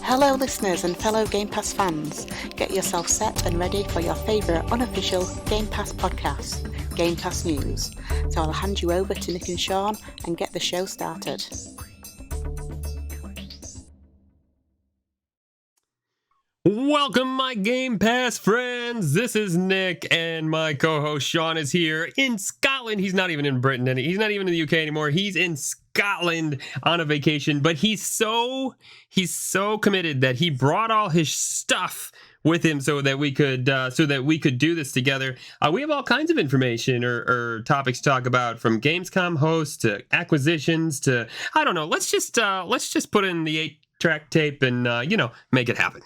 Hello listeners and fellow Game Pass fans, get yourself set and ready for your favourite unofficial Game Pass podcast, Game Pass News. So I'll hand you over to Nick and Sean and get the show started. Welcome, my Game Pass friends. This is Nick, and my co-host Sean is here in Scotland. He's not even in Britain, and he's not even in the UK anymore. He's in Scotland on a vacation, but he's so committed that he brought all his stuff with him so that we could do this together. We have all kinds of information or topics to talk about, from Gamescom hosts to acquisitions to, I don't know. Let's just put in the 8-track tape and make it happen.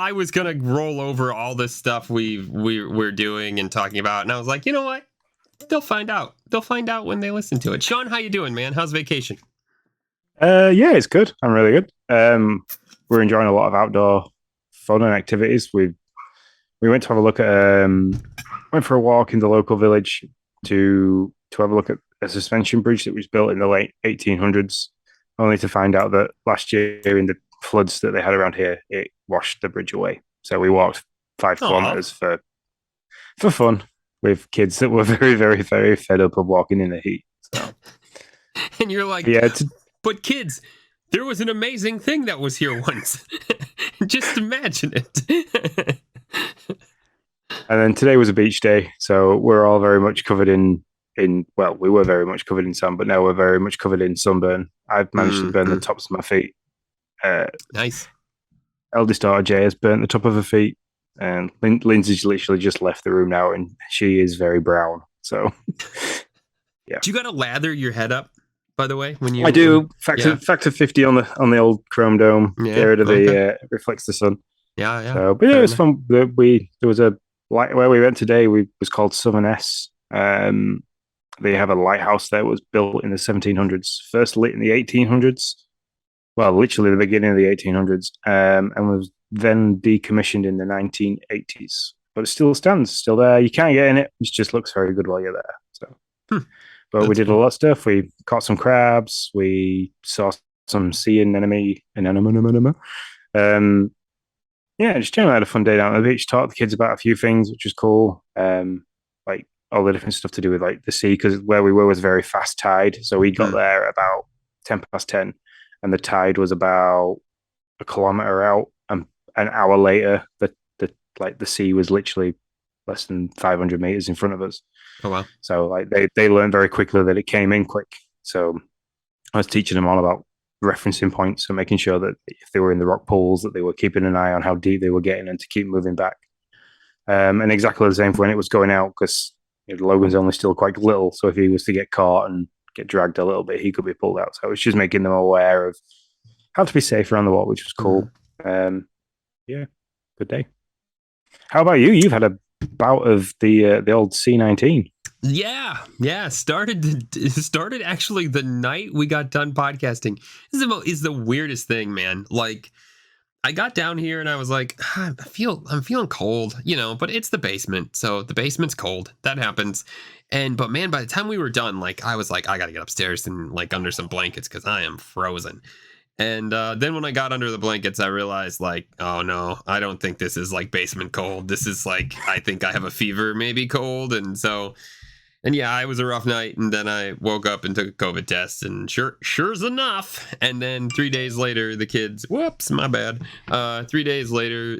I was gonna roll over all this stuff we're doing and talking about, and I was like, you know what? They'll find out. They'll find out when they listen to it. Sean, how you doing, man? How's vacation? Yeah, it's good. I'm really good. We're enjoying a lot of outdoor fun and activities. We went to have a look at went for a walk in the local village to have a look at a suspension bridge that was built in the late 1800s, only to find out that last year in the floods that they had around here, it washed the bridge away. So we walked 5 kilometers for fun with kids that were very, very, very fed up of walking in the heat. So. And you're like, but kids, there was an amazing thing that was here once. Just imagine it. And then today was a beach day, so we're all very much covered in well, we were very much covered in sun, but now we're very much covered in sunburn. I've managed to burn the tops of my feet. Nice. Eldest daughter Jay has burnt the top of her feet, and Lindsay's literally just left the room now, and she is very brown. So, yeah. Do you got to lather your head up, by the way? When you, I do. Factor 50 on the old chrome dome. Yeah, get rid of the reflects the sun. Yeah. So, but it was fun. There was a light where we went today. It was called Southern S. They have a lighthouse there. It was built in the 1700s, first lit in the 1800s. Well, literally the beginning of the 1800s, and was then decommissioned in the 1980s. But it still stands, still there. You can't get in it. It just looks very good while you're there. So, but we did a lot of stuff. We caught some crabs. We saw some sea anemone. Just generally had a fun day down at the beach. Taught the kids about a few things, which was cool. Like all the different stuff to do with like the sea, because where we were was very fast tide. So we got there about 10:10. And the tide was about a kilometer out, and an hour later, the sea was literally less than 500 meters in front of us. Oh wow! So like they learned very quickly that it came in quick. So I was teaching them all about referencing points and making sure that if they were in the rock pools, that they were keeping an eye on how deep they were getting and to keep moving back. And exactly the same for when it was going out, because Logan's only still quite little, so if he was to get caught and get dragged a little bit, he could be pulled out. So it was just making them aware of how to be safe around the water, which was cool. Good day. How about you? You've had a bout of the old C19. Yeah. Started actually the night we got done podcasting. This is the weirdest thing, man. Like, I got down here and I was like, I'm feeling cold, but it's the basement. So the basement's cold. That happens. But man, by the time we were done, like, I was like, I got to get upstairs and like under some blankets because I am frozen. And then when I got under the blankets, I realized like, oh no, I don't think this is like basement cold. This is like, I think I have a fever, maybe cold. And yeah, it was a rough night. And then I woke up and took a COVID test, and sure's enough. And then 3 days later, the kids, whoops, my bad. 3 days later,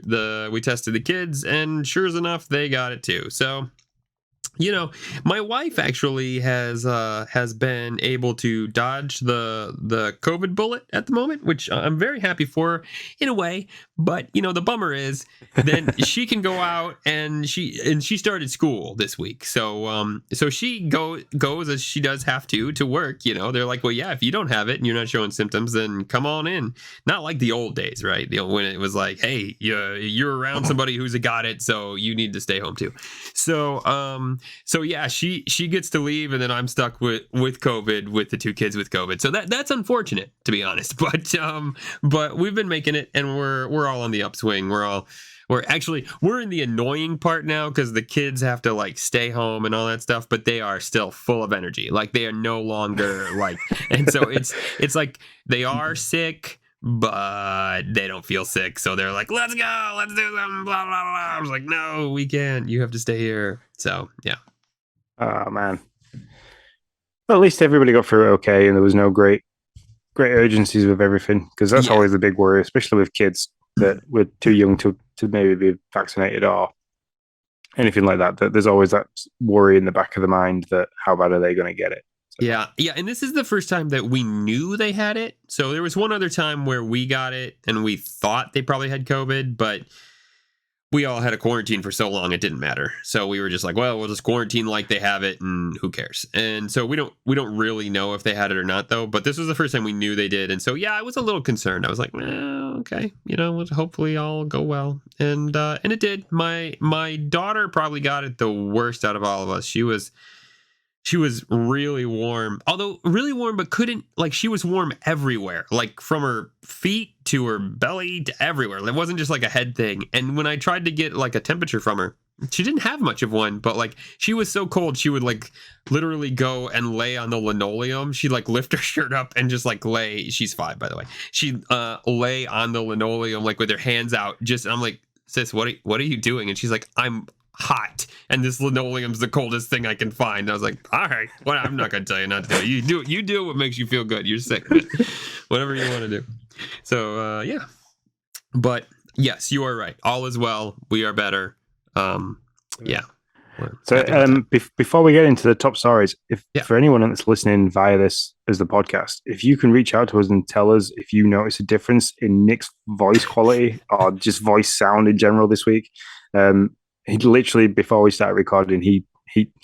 we tested the kids, and sure's enough, they got it too. So, my wife actually has been able to dodge the COVID bullet at the moment, which I'm very happy for in a way. But the bummer is then she can go out and she started school this week. So she goes, as she does have to work. They're like, well, yeah, if you don't have it and you're not showing symptoms, then come on in. Not like the old days, right? When it was like, hey, you're around somebody who's got it, so you need to stay home too. So So yeah, she gets to leave, and then I'm stuck with COVID, with the two kids with COVID. So that's unfortunate, to be honest. But we've been making it, and we're all on the upswing. We're in the annoying part now, because the kids have to like stay home and all that stuff, but they are still full of energy. Like, they are no longer like, and so it's like they are sick, but they don't feel sick. So they're like, let's go, let's do something, blah, blah, blah. I was like, no, we can't. You have to stay here. So yeah. Oh man. Well, at least everybody got through it okay, and there was no great urgencies with everything, because that's always the big worry, especially with kids that we're too young to maybe be vaccinated or anything like that. That there's always that worry in the back of the mind that how bad are they going to get it? So. Yeah, and this is the first time that we knew they had it. So there was one other time where we got it and we thought they probably had COVID, but we all had a quarantine for so long it didn't matter. So we were just like, well, we'll just quarantine like they have it, and who cares? And so we don't really know if they had it or not, though. But this was the first time we knew they did, and so yeah, I was a little concerned. I was like, okay, hopefully all go well, and it did. My daughter probably got it the worst out of all of us. She was really warm, but couldn't, like, she was warm everywhere, like from her feet to her belly to everywhere. It wasn't just like a head thing. And when I tried to get like a temperature from her, she didn't have much of one, but like she was so cold, she would like literally go and lay on the linoleum. She'd like lift her shirt up and just like lay. She's 5, by the way. She'd lay on the linoleum like with her hands out. I'm like, sis, what are you doing? And she's like, I'm hot, and this linoleum's the coldest thing I can find. And I was like, all right, well, I'm not gonna tell you not to do it. You do what makes you feel good. You're sick, man. Whatever you want to do. So yeah, but yes, you are right. All is well. We are better. Yeah. So before we get into the top stories, for anyone that's listening via this as the podcast, if you can reach out to us and tell us if you notice a difference in Nick's voice quality or just voice sound in general this week. He literally, before we started recording, he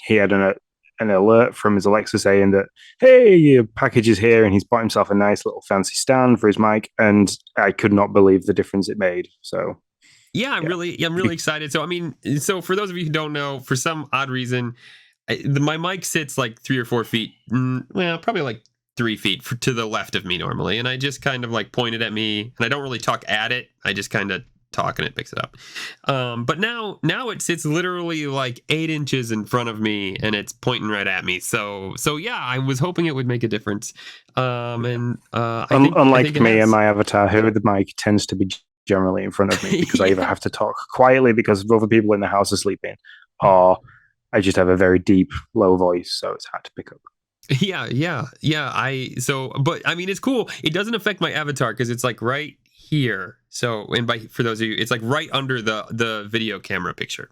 had an alert from his Alexa saying that, hey, your package is here, and he's bought himself a nice little fancy stand for his mic, and I could not believe the difference it made. So yeah, I'm really excited. So so for those of you who don't know, for some odd reason, my mic sits like 3 or 4 feet, well, probably like 3 feet to the left of me normally, and I just kind of like point it at me, and I don't really talk at it. I just kind of talk and it picks it up. But now it sits literally like 8 inches in front of me, and it's pointing right at me. So yeah, I was hoping it would make a difference. Unlike me and my avatar, here the mic tends to be generally in front of me, because I either have to talk quietly because other people in the house are sleeping, or I just have a very deep, low voice, so it's hard to pick up. Yeah. But it's cool. It doesn't affect my avatar because it's like right here. So, for those of you, it's like right under the video camera picture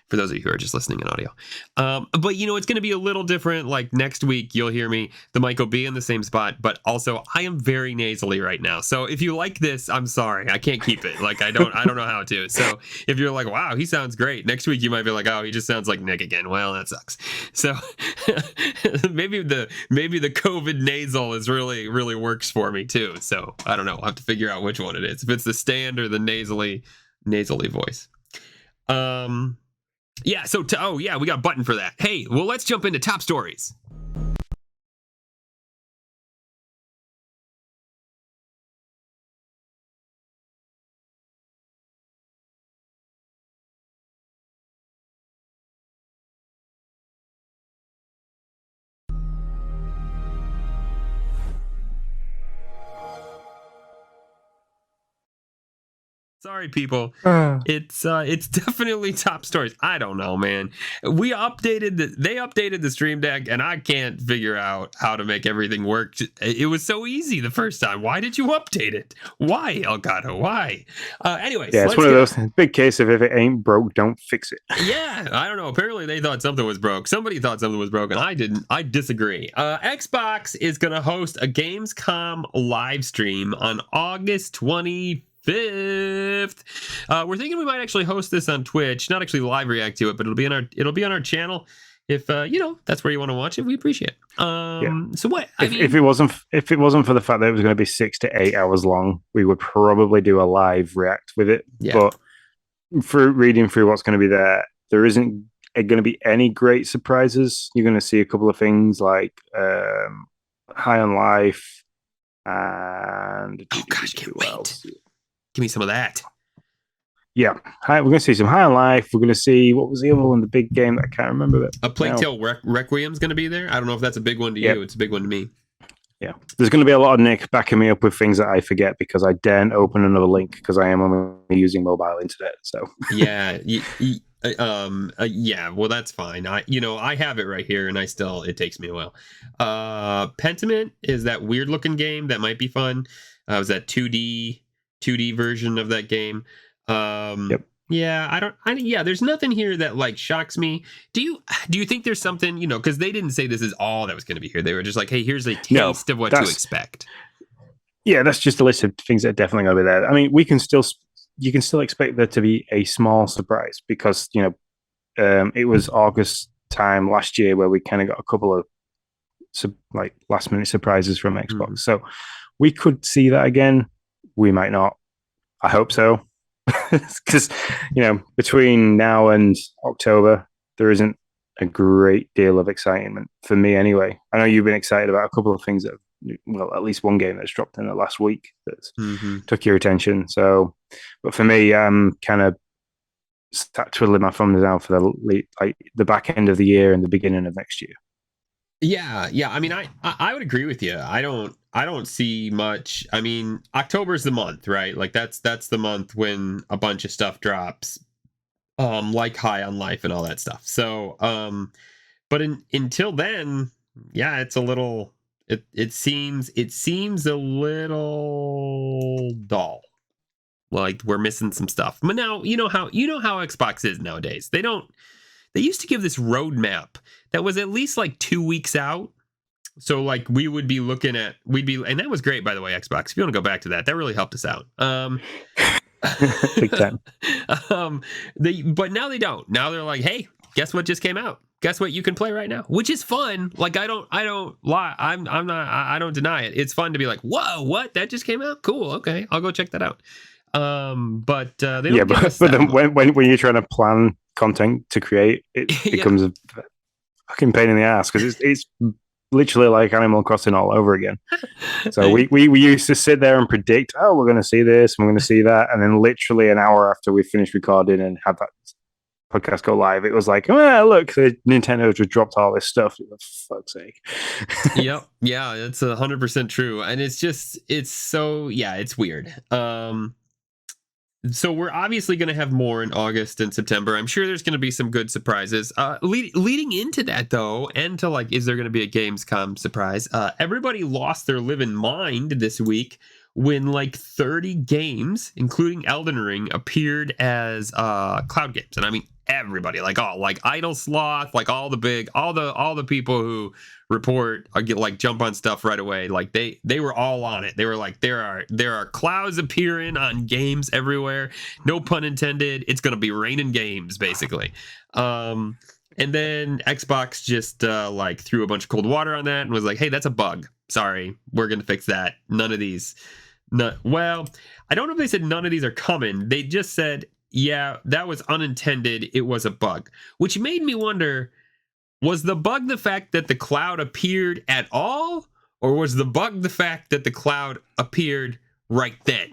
for those of you who are just listening in audio. But it's going to be a little different. Like next week, you'll hear me. The mic will be in the same spot, but also I am very nasally right now. So if you like this, I'm sorry, I can't keep it. Like I don't know how to. So if you're like, wow, he sounds great, next week you might be like, oh, he just sounds like Nick again. Well, that sucks. So maybe the COVID nasal is really works for me too. So I don't know. I'll have to figure out which one it is. If it's the stand or the nasally voice. Yeah, so we got a button for that. Hey, well, let's jump into top stories. Sorry, people. It's definitely top stories. I don't know, man. They updated the Stream Deck, and I can't figure out how to make everything work. It was so easy the first time. Why did you update it? Why, Elgato? Why? Anyways, yeah, it's one of those big case of if it ain't broke, don't fix it. Yeah, I don't know. Apparently, they thought something was broke. Somebody thought something was broken. I didn't. I disagree. Xbox is going to host a Gamescom live stream on August 25th. We're thinking we might actually host this on Twitch, not actually live react to it, but it'll be on our channel. If that's where you want to watch it, we appreciate it. So what? If it wasn't for the fact that it was going to be 6 to 8 hours long, we would probably do a live react with it. Yeah. But for reading through what's going to be there isn't going to be any great surprises. You're going to see a couple of things like High on Life and Oh gosh, can't wait. else? Give me some of that. Yeah, we're going to see some High on Life. We're going to see, what was the other one, the big game that I can't remember. A Plague Tale Requiem's going to be there. I don't know if that's a big one to you. It's a big one to me. Yeah, there's going to be a lot of Nick backing me up with things that I forget because I daren't open another link because I am only using mobile internet. So yeah, yeah. Well, that's fine. I have it right here, and it takes me a while. Pentiment is that weird looking game that might be fun. It was that 2D version of that game. Yep. Yeah, yeah, there's nothing here that like shocks me. Do you think there's something, because they didn't say this is all that was going to be here. They were just like, hey, here's a taste of what to expect. Yeah, that's just a list of things that are definitely going to be there. I mean, you can still expect there to be a small surprise because, it was August time last year where we kind of got a couple of last minute surprises from Xbox. Mm-hmm. So we could see that again. We might not. I hope so. Because between now and October there isn't a great deal of excitement for me anyway. I know you've been excited about a couple of things at least one game that's dropped in the last week that took your attention. So, but for me, I'm kind of start twiddling my thumbs now for the back end of the year and the beginning of next year. Yeah. I mean, I would agree with you. I don't see much. I mean, October's the month, right? Like that's the month when a bunch of stuff drops, like High on Life and all that stuff. So, but until then, yeah, it's a little. It seems a little dull. Like we're missing some stuff. But now you know how Xbox is nowadays. They used to give this roadmap that was at least like 2 weeks out. So like we would be looking at, and that was great, by the way, Xbox. If you want to go back to that really helped us out. Big time. But now they don't. Now they're like, hey, guess what just came out? Guess what you can play right now? Which is fun. Like I don't lie. I don't deny it. It's fun to be like, whoa, what? That just came out? Cool. Okay, I'll go check that out. But they don't but then when you're trying to plan content to create, it becomes a fucking pain in the ass because it's literally like Animal Crossing all over again. So we used to sit there and predict, oh, we're going to see this, and we're going to see that, and then literally an hour after we finished recording and had that podcast go live, it was like, oh, look, Nintendo just dropped all this stuff. For fuck's sake. Yep. Yeah, it's 100% true, and it's so it's weird. So we're obviously going to have more in August and September. I'm sure there's going to be some good surprises. Leading into that, though, and to is there going to be a Gamescom surprise? Everybody lost their living mind this week when 30 games, including Elden Ring, appeared as cloud games. And I mean everybody, Idle Sloth, all the people who report or get jump on stuff right away. They were all on it. They were like, there are clouds appearing on games everywhere. No pun intended. It's gonna be raining games, basically. And then Xbox just threw a bunch of cold water on that and was like, hey, that's a bug. Sorry, we're gonna fix that. None of these. Well, I don't know if they said none of these are coming. They just said, yeah, that was unintended. It was a bug, which made me wonder, was the bug the fact that the cloud appeared at all? Or was the bug the fact that the cloud appeared right then?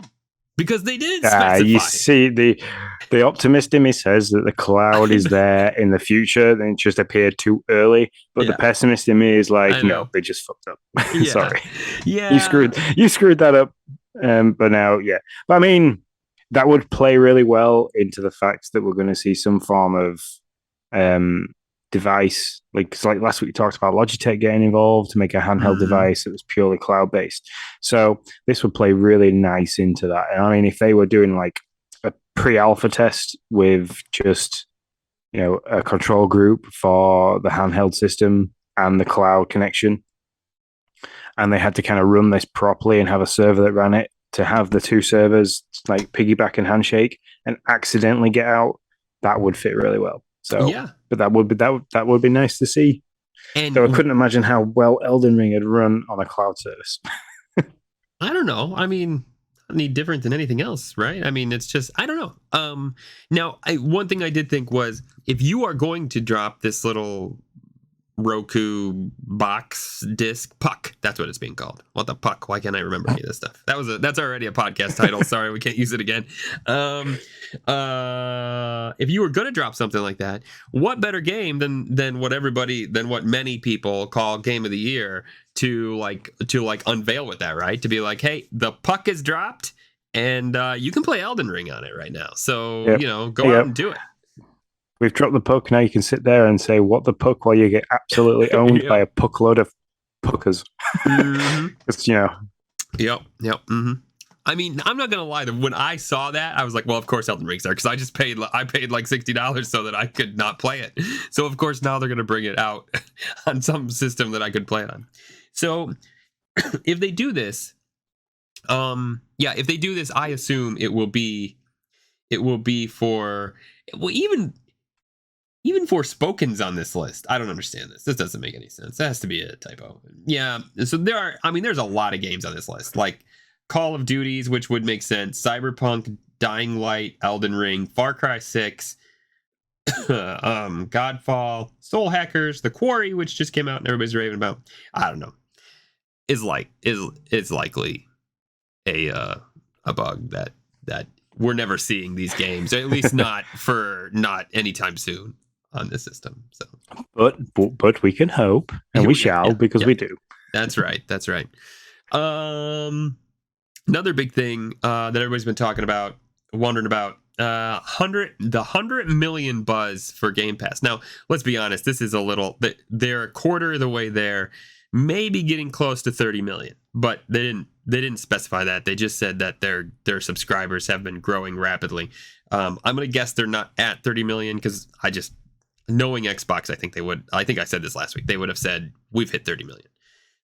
Because they didn't specify. You see, the optimist in me says that the cloud is there in the future, and it just appeared too early. But the pessimist in me is like, no, they just fucked up. Yeah. Sorry. Yeah. You screwed that up. But now, yeah. But I mean, that would play really well into the fact that we're going to see some form of device. Like last week we talked about Logitech getting involved to make a handheld device that was purely cloud-based. So this would play really nice into that. And I mean, if they were doing a pre-alpha test with just, a control group for the handheld system and the cloud connection, and they had to kind of run this properly and have a server that ran it, to have the two servers piggyback and handshake and accidentally get out, that would fit really well. So yeah, but that would be nice to see. And so I couldn't imagine how well Elden Ring had run on a cloud service. I don't know. I mean, any different than anything else, right? I mean, it's just, I don't know. Now, one thing I did think was, if you are going to drop this little Roku box disc puck, that's what it's being called. What the puck? Why can't I remember any of this stuff? That's already a podcast title. Sorry, we can't use it again. If you were gonna drop something like that, what better game than what many people call game of the year to unveil with that, right? To be like, hey, the puck is dropped, and you can play Elden Ring on it right now. So go out and do it. We've dropped the puck. Now you can sit there and say, what the puck, while you get absolutely owned by a puck load of puckers. It's, Yep. Mm-hmm. I mean, I'm not gonna lie. When I saw that, I was like, well, of course Elden Ring's there, because I paid like $60 so that I could not play it. So of course now they're gonna bring it out on some system that I could play it on. So if they do this, if they do this, I assume it will be for, well, even for Spoken's on this list. I don't understand this. This doesn't make any sense. That has to be a typo. Yeah. So there's a lot of games on this list, like Call of Duties, which would make sense, Cyberpunk, Dying Light, Elden Ring, Far Cry 6, Godfall, Soul Hackers, The Quarry, which just came out and everybody's raving about. I don't know. Is likely a bug that we're never seeing these games, at least not anytime soon on this system. So, but we can hope, and we shall, because we do. That's right. Another big thing that everybody's been talking about, wondering about, the 100 million buzz for Game Pass. Now, let's be honest, this is they're a quarter of the way there, maybe getting close to 30 million, but they didn't specify that. They just said that their subscribers have been growing rapidly. I'm gonna guess they're not at 30 million, because knowing Xbox, I think I said this last week, they would have said we've hit 30 million.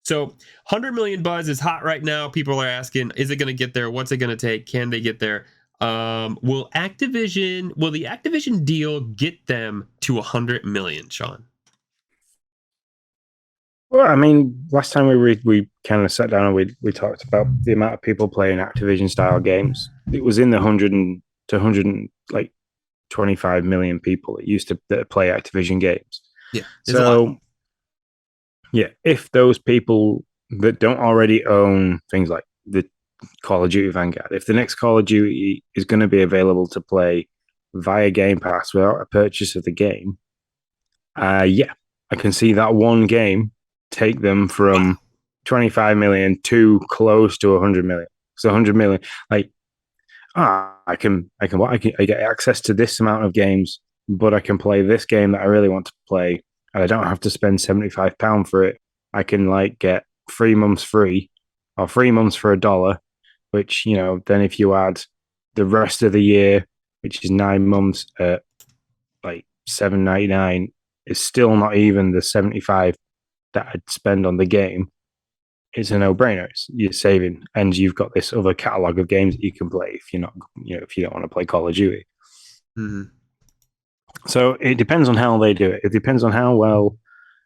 So 100 million buzz is hot right now. People are asking, is it going to get there? What's it going to take? Can they get there? Will the Activision deal get them to 100 million, Sean? Well, I mean, last time we kind of sat down and we talked about the amount of people playing Activision style games. It was in the 125 million people that used to play Activision games. Yeah. So, yeah, if those people that don't already own things like the Call of Duty Vanguard, if the next Call of Duty is going to be available to play via Game Pass without a purchase of the game, I can see that one game take them from 25 million to close to 100 million. So 100 million, I get access to this amount of games, but I can play this game that I really want to play, and I don't have to spend £75 for it. I can get 3 months free, or 3 months for $1, which, then if you add the rest of the year, which is 9 months at $7.99, is still not even the 75 that I'd spend on the game. It's a no-brainer. You're saving, and you've got this other catalog of games that you can play if you're not, if you don't want to play Call of Duty. Mm-hmm. So it depends on how they do it. It depends on how well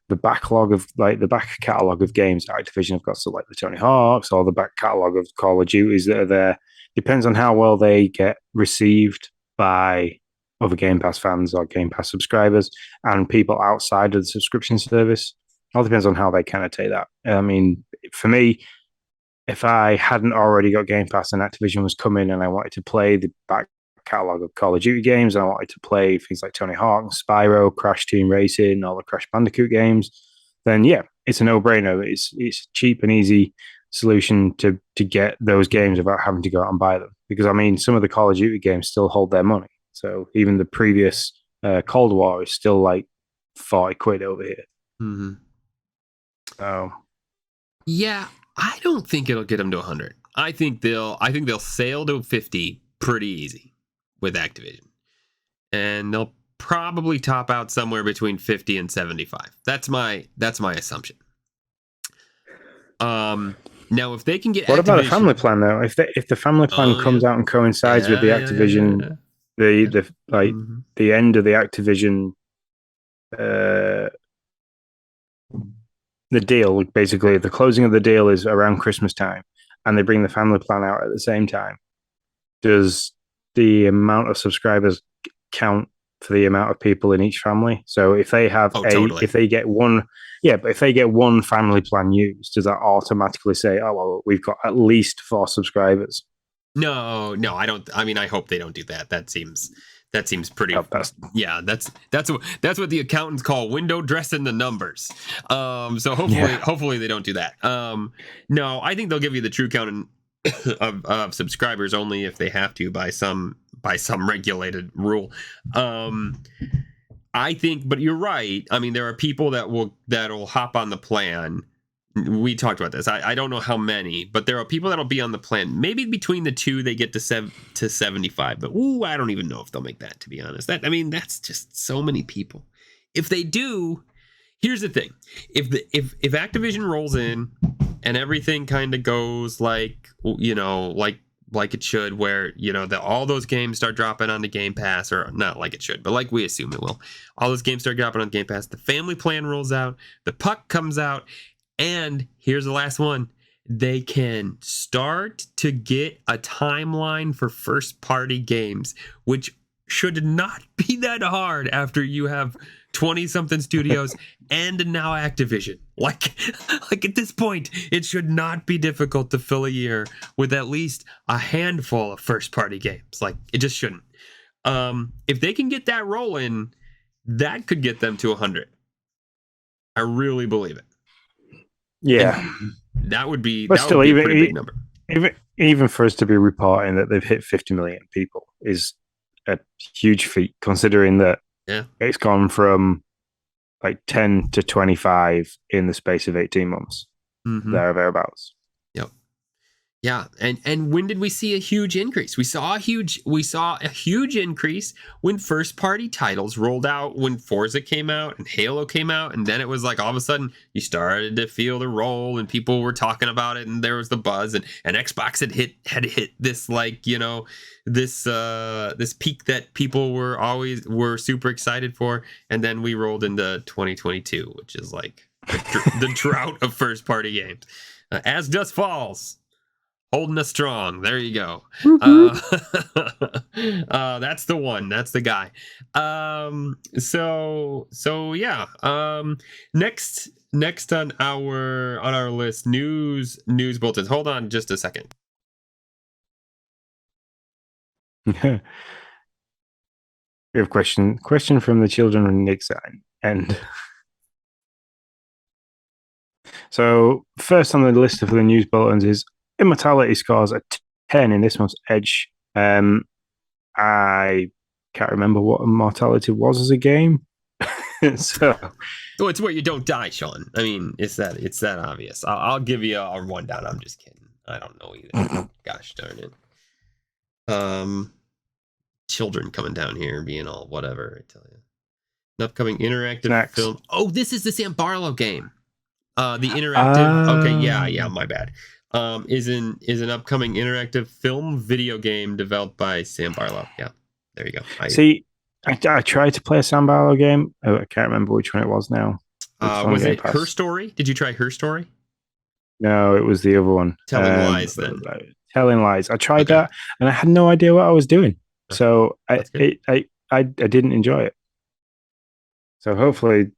the backlog of the back catalog of games Activision have got, so like the Tony Hawks or the back catalog of Call of Duties that are there. Depends on how well they get received by other Game Pass fans or Game Pass subscribers and people outside of the subscription service. All depends on how they kind of take that. I mean, for me, if I hadn't already got Game Pass and Activision was coming and I wanted to play the back catalog of Call of Duty games, and I wanted to play things like Tony Hawk, Spyro, Crash Team Racing, all the Crash Bandicoot games, then it's a no-brainer. It's a cheap and easy solution to get those games without having to go out and buy them. Because, I mean, some of the Call of Duty games still hold their money. So even the previous Cold War is still like 40 quid over here. Mm-hmm. So, yeah, I don't think it'll get them to 100. I think they'll sail to 50 pretty easy with Activision, and they'll probably top out somewhere between 50 and 75. That's my assumption. Now, if they can get what about a family plan though? If the family plan comes out and coincides with the Activision, the end of the Activision, the deal, basically the closing of the deal is around Christmas time, and they bring the family plan out at the same time, does the amount of subscribers count for the amount of people in each family? So if they have totally. if they get one, but if they get one family plan used, does that automatically say, oh, well, we've got at least 4 subscribers? No, I don't. I mean, I hope they don't do that. That seems pretty. Oh, that's what the accountants call window dressing the numbers. So hopefully they don't do that. No, I think they'll give you the true count of subscribers only if they have to by some regulated rule. I think, but you're right. I mean, there are people that'll hop on the plan. We talked about this. I don't know how many, but there are people that'll be on the plan. Maybe between the two, they get to 75. But I don't even know if they'll make that, to be honest. That's just so many people. If they do, here's the thing: if Activision rolls in and everything kind of goes like it should, where all those games start dropping onto Game Pass, or not like it should, but like we assume it will. All those games start dropping on Game Pass. The family plan rolls out. The puck comes out. And here's the last one. They can start to get a timeline for first-party games, which should not be that hard after you have 20-something studios and now Activision. Like at this point, it should not be difficult to fill a year with at least a handful of first-party games. Like, it just shouldn't. If they can get that rolling, that could get them to 100. I really believe it. Yeah, and that would be. But that still, would be a pretty big number. Even for us to be reporting that they've hit 50 million people is a huge feat, considering that it's gone from like 10 to 25 in the space of 18 months. Mm-hmm. Thereabouts. Yep. Yeah, and when did we see a huge increase? We saw a huge increase when first party titles rolled out, when Forza came out and Halo came out, and then it was like all of a sudden you started to feel the roll and people were talking about it and there was the buzz, and Xbox had hit this this peak that people were super excited for, and then we rolled into 2022, which is like the drought of first party games. As Dust Falls, holding us strong. There you go. That's the one. That's the guy. So yeah. Next on our list, news bulletins. Hold on just a second. We have a question from the children of Nick sign. And so first on the list of the news bulletins is Immortality scores a 10 in this month's Edge. I can't remember what Immortality was as a game. So, it's where you don't die, Sean. I mean, it's that obvious. I'll give you a rundown. I'm just kidding. I don't know either. Gosh darn it. Children coming down here being all whatever. I tell you, an upcoming interactive film. Oh, this is the Sam Barlow game. The interactive. Okay, yeah. My bad. Is an upcoming interactive film video game developed by Sam Barlow. Yeah, there you go. I tried to play a Sam Barlow game. I can't remember which one it was now. Was it Her Story? Did you try Her Story? No, it was the other one. Telling Lies. Then Telling Lies. I tried that, and I had no idea what I was doing. So I didn't enjoy it. So hopefully,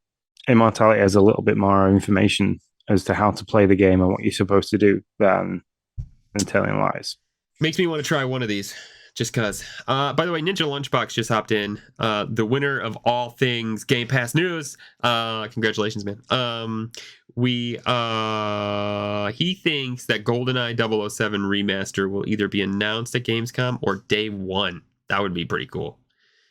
Immortality has a little bit more information as to how to play the game and what you're supposed to do than Telling Lies. Makes me want to try one of these, just because. By the way, Ninja Lunchbox just hopped in. The winner of all things Game Pass news. Congratulations, man. He thinks that GoldenEye 007 remaster will either be announced at Gamescom or day one. That would be pretty cool.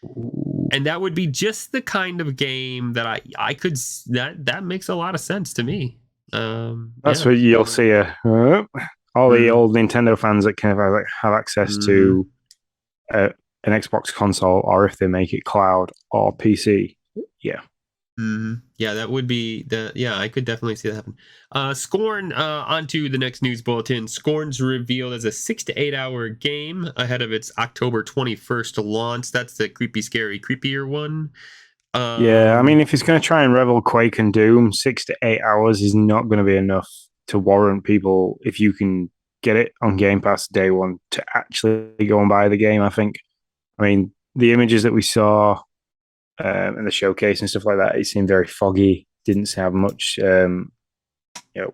Ooh. And that would be just the kind of game that I could. That makes a lot of sense to me. That's what you'll see. All the old Nintendo fans that kind of have access to an Xbox console, or if they make it cloud or PC. Yeah. Mm-hmm. Yeah, that would be I could definitely see that happen. Scorn, onto the next news bulletin. Scorn's revealed as a 6 to 8 hour game ahead of its October 21st launch. That's the creepy, scary, creepier one. I mean, if he's going to try and rival Quake and Doom, 6 to 8 hours is not going to be enough to warrant people if you can get it on Game Pass day one to actually go and buy the game. I think. I mean, the images that we saw in the showcase and stuff like that, it seemed very foggy. Didn't have much, know,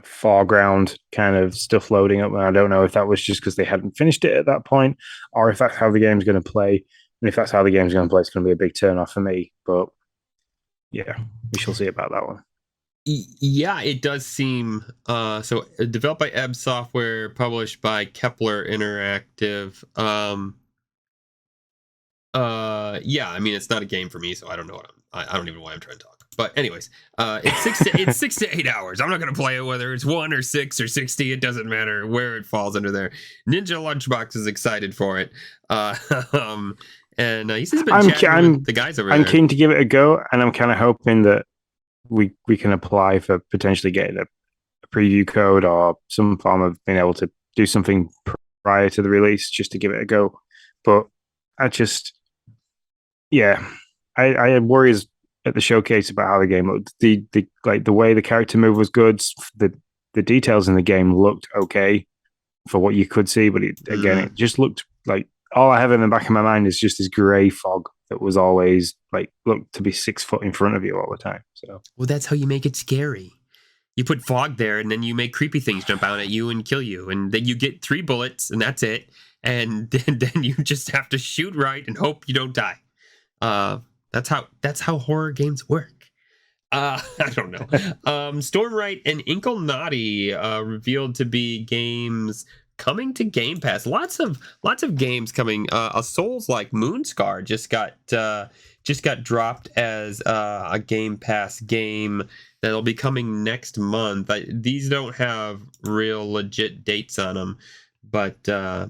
foreground kind of stuff loading up. And I don't know if that was just because they hadn't finished it at that point, or if that's how the game's going to play. And if that's how the game's going to play, it's going to be a big turn off for me. But yeah, we shall see about that one. Yeah, it does seem so developed by Ebb Software, published by Kepler Interactive. Yeah, I mean, it's not a game for me, so I don't know I don't even know why I'm trying to talk. But anyways, it's 6 to 8 hours. I'm not gonna play it whether it's 1 or 6 or 60. It doesn't matter where it falls under there. Ninja Lunchbox is excited for it. And he's been chatting with the guys over there. I'm keen to give it a go, and I'm kind of hoping that we can apply for potentially getting a preview code or some form of being able to do something prior to the release just to give it a go. But I had worries at the showcase about how the game looked. The way the character move was good. The details in the game looked okay for what you could see, but it just looked like all I have in the back of my mind is just this grey fog that was always looked to be 6 foot in front of you all the time. So, well, that's how you make it scary. You put fog there, and then you make creepy things jump out at you and kill you, and then you get 3 bullets, and that's it. And then you just have to shoot right and hope you don't die. That's how horror games work. I don't know. Stormwright and Inkle Naughty revealed to be games coming to Game Pass. Lots of games coming. A Souls-like Moonscar just got dropped as a Game Pass game that'll be coming next month. These don't have real legit dates on them, but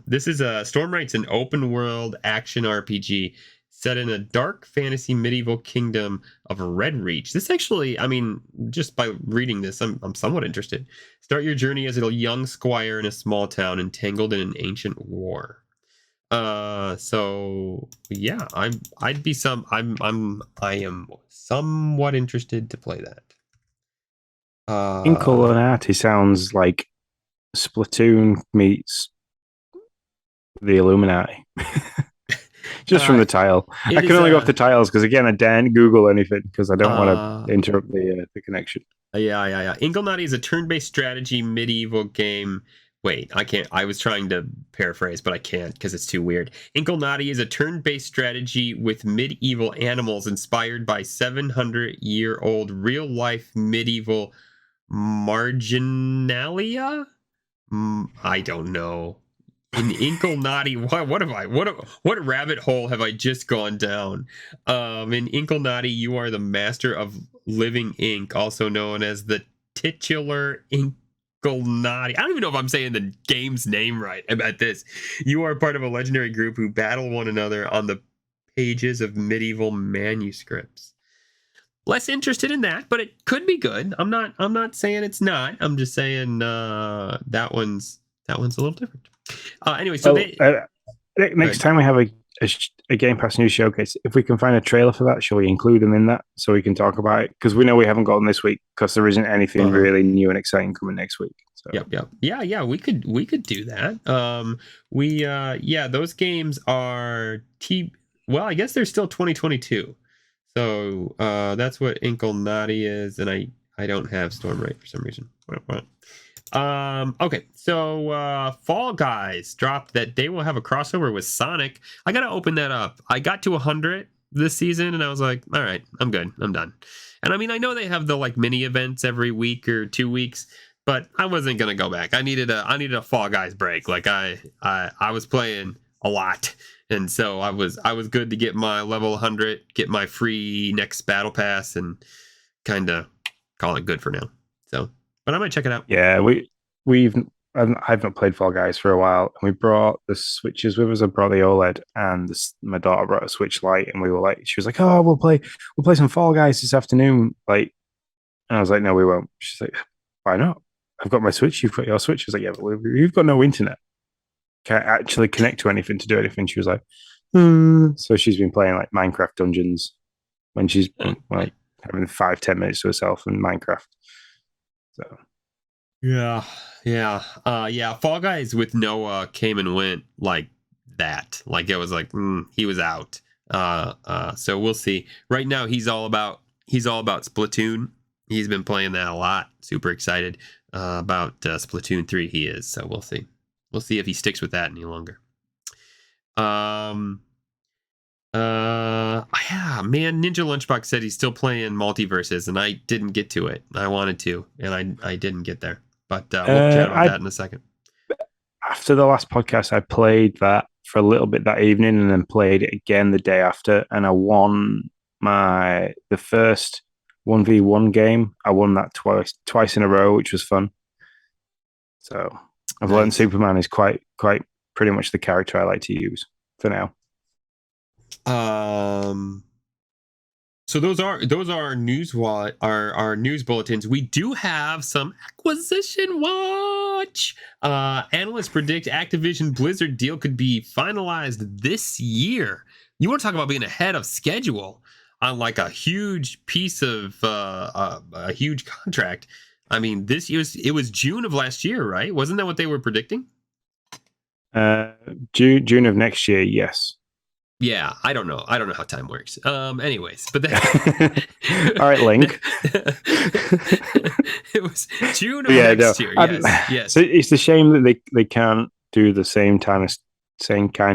this is Stormwright's an open world action RPG set in a dark fantasy medieval kingdom of Redreach. This actually, I mean, just by reading this, I'm somewhat interested. Start your journey as a young squire in a small town entangled in an ancient war. So yeah, I am somewhat interested to play that. Inkle Naughty sounds like Splatoon meets the Illuminati. Just from the title. I can only go off the titles because, again, I daren't Google anything because I don't want to interrupt the connection. Yeah. Inkle Naughty is a turn-based strategy medieval game. Wait, I can't. I was trying to paraphrase, but I can't because it's too weird. Inkle Naughty is a turn-based strategy with medieval animals inspired by 700-year-old real-life medieval marginalia? I don't know. In Inkle Naughty, what rabbit hole have I just gone down? In Inkle Naughty, you are the master of living ink, also known as the titular Inkle Naughty. I don't even know if I'm saying the game's name right about this. You are part of a legendary group who battle one another on the pages of medieval manuscripts. Less interested in that, but it could be good. I'm not saying it's not. I'm just saying that one's a little different. Anyway, so next time we have a Game Pass news showcase, if we can find a trailer for that, shall we include them in that so we can talk about it? Because we know we haven't gotten this week because there isn't anything really new and exciting coming next week. So. Yep. Yeah. We could do that. Those games are well, I guess they're still 2022. So that's what Inkle Naughty is, and I don't have Stormwright for some reason. What? Okay, so Fall Guys dropped that they will have a crossover with Sonic. I gotta open that up. I got to 100 this season, and I was like, all right, I'm good, I'm done. And I mean, I know they have the mini events every week or 2 weeks, but I wasn't gonna go back. I needed a Fall Guys break. I was playing a lot, and so I was good to get my level 100, get my free next battle pass, and kind of call it good for now. So. But I might check it out. Yeah, I've not played Fall Guys for a while, and we brought the Switches with us. I brought the OLED, and my daughter brought a Switch Lite, and we were she was like, "Oh, we'll play some Fall Guys this afternoon." And I was like, "No, we won't." She's like, "Why not? I've got my Switch. You've got your Switch." I was like, "Yeah, but you've got no internet. Can't actually connect to anything to do anything." She was like, So she's been playing Minecraft Dungeons when she's having 5-10 minutes to herself in Minecraft. So Yeah, yeah. Fall Guys with Noah came and went like that. Like it was like he was out. So we'll see. Right now, he's all about Splatoon. He's been playing that a lot. Super excited about Splatoon 3. He is. So we'll see. We'll see if he sticks with that any longer. Yeah, man. Ninja Lunchbox said he's still playing Multiverses, and I didn't get to it. I wanted to, and I didn't get there. But we'll chat about that in a second. After the last podcast, I played that for a little bit that evening, and then played it again the day after, and I won the first 1v1 game. I won that twice in a row, which was fun. So I've learned Superman is quite pretty much the character I like to use for now. So those are our news bulletins. We do have some acquisition watch. Analysts predict Activision Blizzard deal could be finalized this year. You want to talk about being ahead of schedule on like a huge piece of a huge contract. I mean, it was June of last year, right? Wasn't that what they were predicting? June of next year, yes. Yeah, I don't know how time works. Anyways, but that all right, Link. It was June of next year. Yes. So it's a shame that they can't do the same kind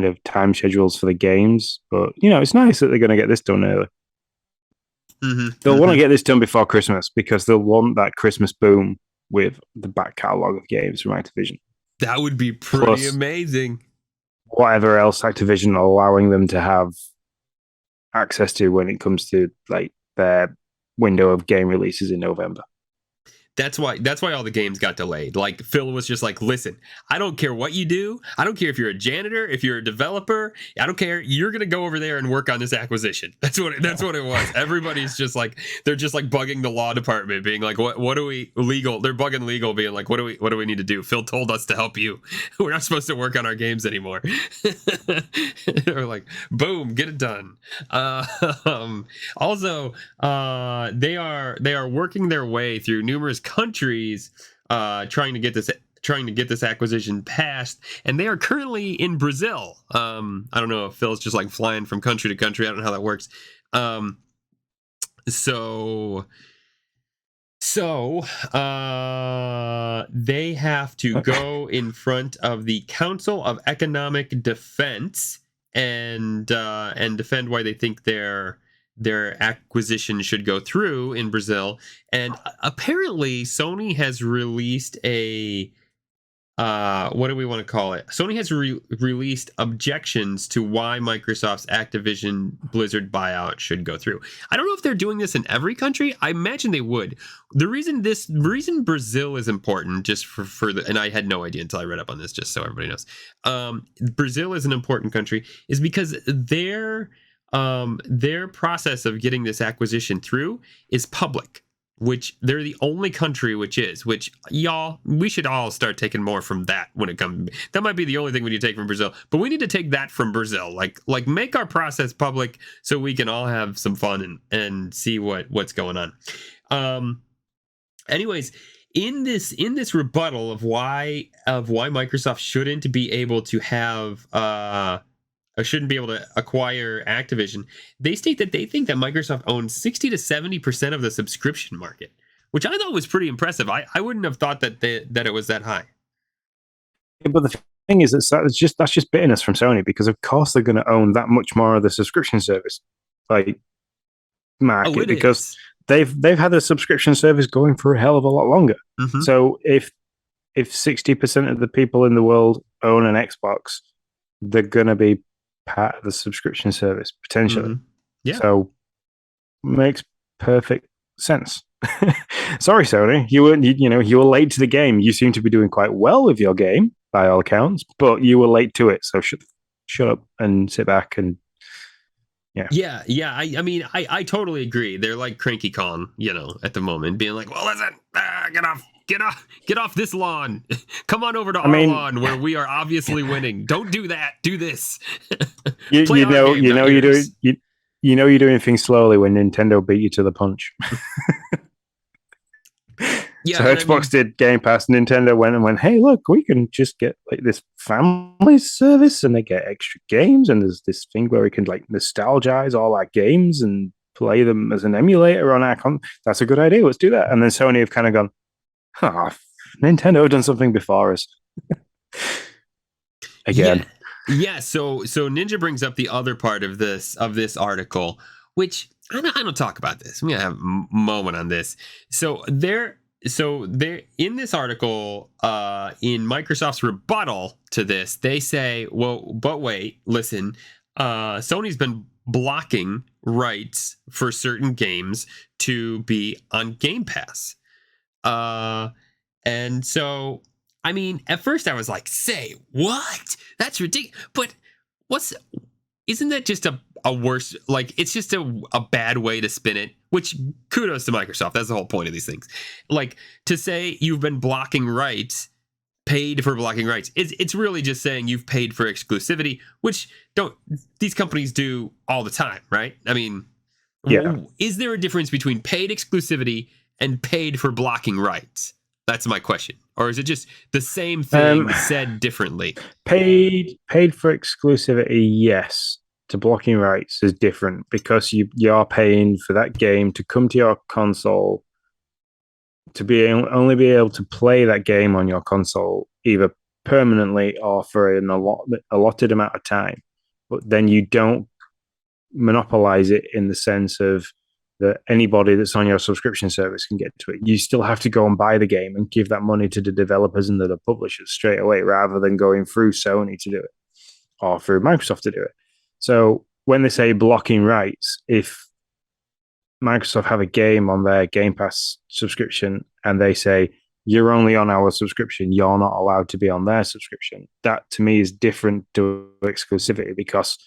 of time schedules for the games, but it's nice that they're going to get this done early. They'll want to get this done before Christmas because they'll want that Christmas boom with the back catalog of games from Activision. That would be pretty amazing. Whatever else Activision are allowing them to have access to when it comes to like their window of game releases in November. That's why all the games got delayed. Like Phil was just like, listen, I don't care what you do. I don't care if you're a janitor, if you're a developer. I don't care. You're going to go over there and work on this acquisition. That's what it was. Everybody's just like, they're just like bugging the law department, being like, what do we legal? They're bugging legal, being like, what do we need to do? Phil told us to help you. We're not supposed to work on our games anymore. They're like, boom, get it done. Also, they are working their way through numerous countries trying to get this acquisition passed, and they are currently in Brazil. I don't know if Phil's just like flying from country to country. I don't know how that works. So they have to go in front of the Council of Economic Defense and defend why they think their acquisition should go through in Brazil. And apparently Sony has released a what do we want to call it? Sony has released objections to why Microsoft's Activision Blizzard buyout should go through. I don't know if they're doing this in every country. I imagine they would. The reason Brazil is important, just for and I had no idea until I read up on this, just so everybody knows. Brazil is an important country is because their process of getting this acquisition through is public, which they're the only country which y'all, we should all start taking more from that when it comes. That might be the only thing we need to take from Brazil, but we need to take that from Brazil. Like make our process public so we can all have some fun and see what's going on. Anyways, in this rebuttal of why Microsoft shouldn't be able to have shouldn't be able to acquire Activision, they state that they think that Microsoft owns 60 to 70% of the subscription market, which I thought was pretty impressive. I wouldn't have thought that it was that high. Yeah, but the thing is, that's just bitterness from Sony, because of course they're going to own that much more of the subscription service market, because they've had the subscription service going for a hell of a lot longer. So if 60% of the people in the world own an Xbox, they're going to be part of the subscription service potentially. Yeah. So makes perfect sense. Sorry, Sony, you were late to the game. You seem to be doing quite well with your game by all accounts, but you were late to it. So shut up and sit back and yeah. I mean, I totally agree. They're like Cranky Kong, at the moment, being like, well, listen, get off this lawn. Come on over to our lawn where we are obviously winning. Don't do that. Do this. You're doing things slowly when Nintendo beat you to the punch. Yeah, So and Xbox did Game Pass. Nintendo went, hey, look, we can just get like this family service, and they get extra games, and there's this thing where we can like nostalgize all our games and play them as an emulator on our That's a good idea. Let's do that. And then Sony have kind of gone, Nintendo have done something before us. Again. Yeah. So Ninja brings up the other part of this article, which I don't talk about this. I'm gonna have a moment on this. So they're in this article, in Microsoft's rebuttal to this, they say, well, but wait, listen, Sony's been blocking rights for certain games to be on Game Pass. And so, I mean, at first I was like, say what? That's ridiculous. But isn't that just a worse, like, it's just a bad way to spin it, which kudos to Microsoft. That's the whole point of these things. Like, to say you've been blocking rights, paid for blocking rights, it's really just saying you've paid for exclusivity, which these companies do all the time, right? I mean, is there a difference between paid exclusivity and paid for blocking rights? That's my question. Or is it just the same thing said differently? Paid for exclusivity, yes. To blocking rights is different because you're paying for that game to come to your console, to only be able to play that game on your console either permanently or for an allotted amount of time. But then you don't monopolize it in the sense of that anybody that's on your subscription service can get to it. You still have to go and buy the game and give that money to the developers and the publishers straight away, rather than going through Sony to do it or through Microsoft to do it. So when they say blocking rights, if Microsoft have a game on their Game Pass subscription and they say, you're only on our subscription, you're not allowed to be on their subscription, that to me is different to exclusivity, because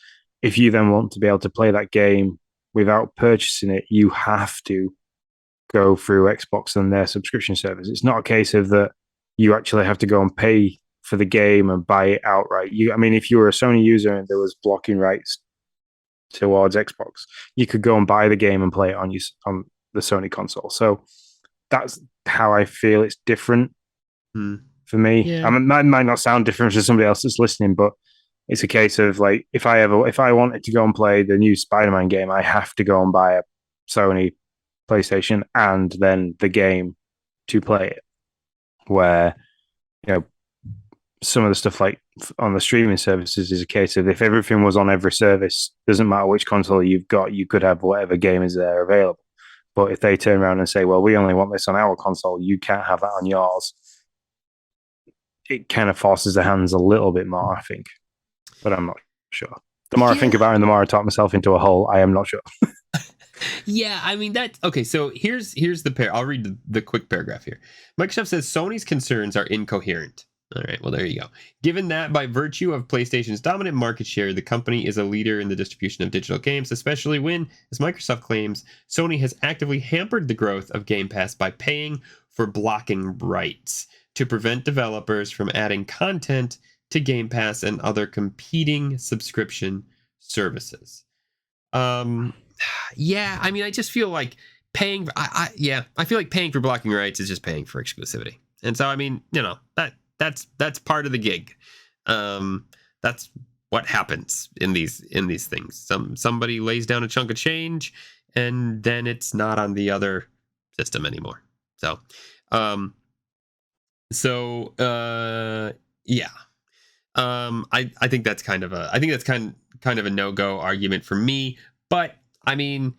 if you then want to be able to play that game without purchasing it, you have to go through Xbox and their subscription service. It's not a case of that you actually have to go and pay for the game and buy it outright. If you were a Sony user and there was blocking rights towards Xbox, you could go and buy the game and play it on the Sony console. So that's how I feel it's different for me. Yeah. It might not sound different to somebody else that's listening, but it's a case of like, if I wanted to go and play the new Spider-Man game, I have to go and buy a Sony PlayStation and then the game to play it. Where, some of the stuff like on the streaming services is a case of, if everything was on every service, doesn't matter which console you've got, you could have whatever game is there available. But if they turn around and say, well, we only want this on our console, you can't have that on yours, it kind of forces the hands a little bit more, I think. But I'm not sure. The more I think about it and the more I talk myself into a hole, I am not sure. Yeah, I mean, okay, so here's the I'll read the quick paragraph here. Microsoft says Sony's concerns are incoherent. All right, well, there you go. Given that by virtue of PlayStation's dominant market share, the company is a leader in the distribution of digital games, especially when, as Microsoft claims, Sony has actively hampered the growth of Game Pass by paying for blocking rights to prevent developers from adding content to Game Pass and other competing subscription services. Yeah, I mean, I just feel like paying. I feel like paying for blocking rights is just paying for exclusivity, and so I mean, that's part of the gig. That's what happens in these things. Somebody lays down a chunk of change, and then it's not on the other system anymore. So, yeah. I think that's kind of a no-go argument for me. But I mean,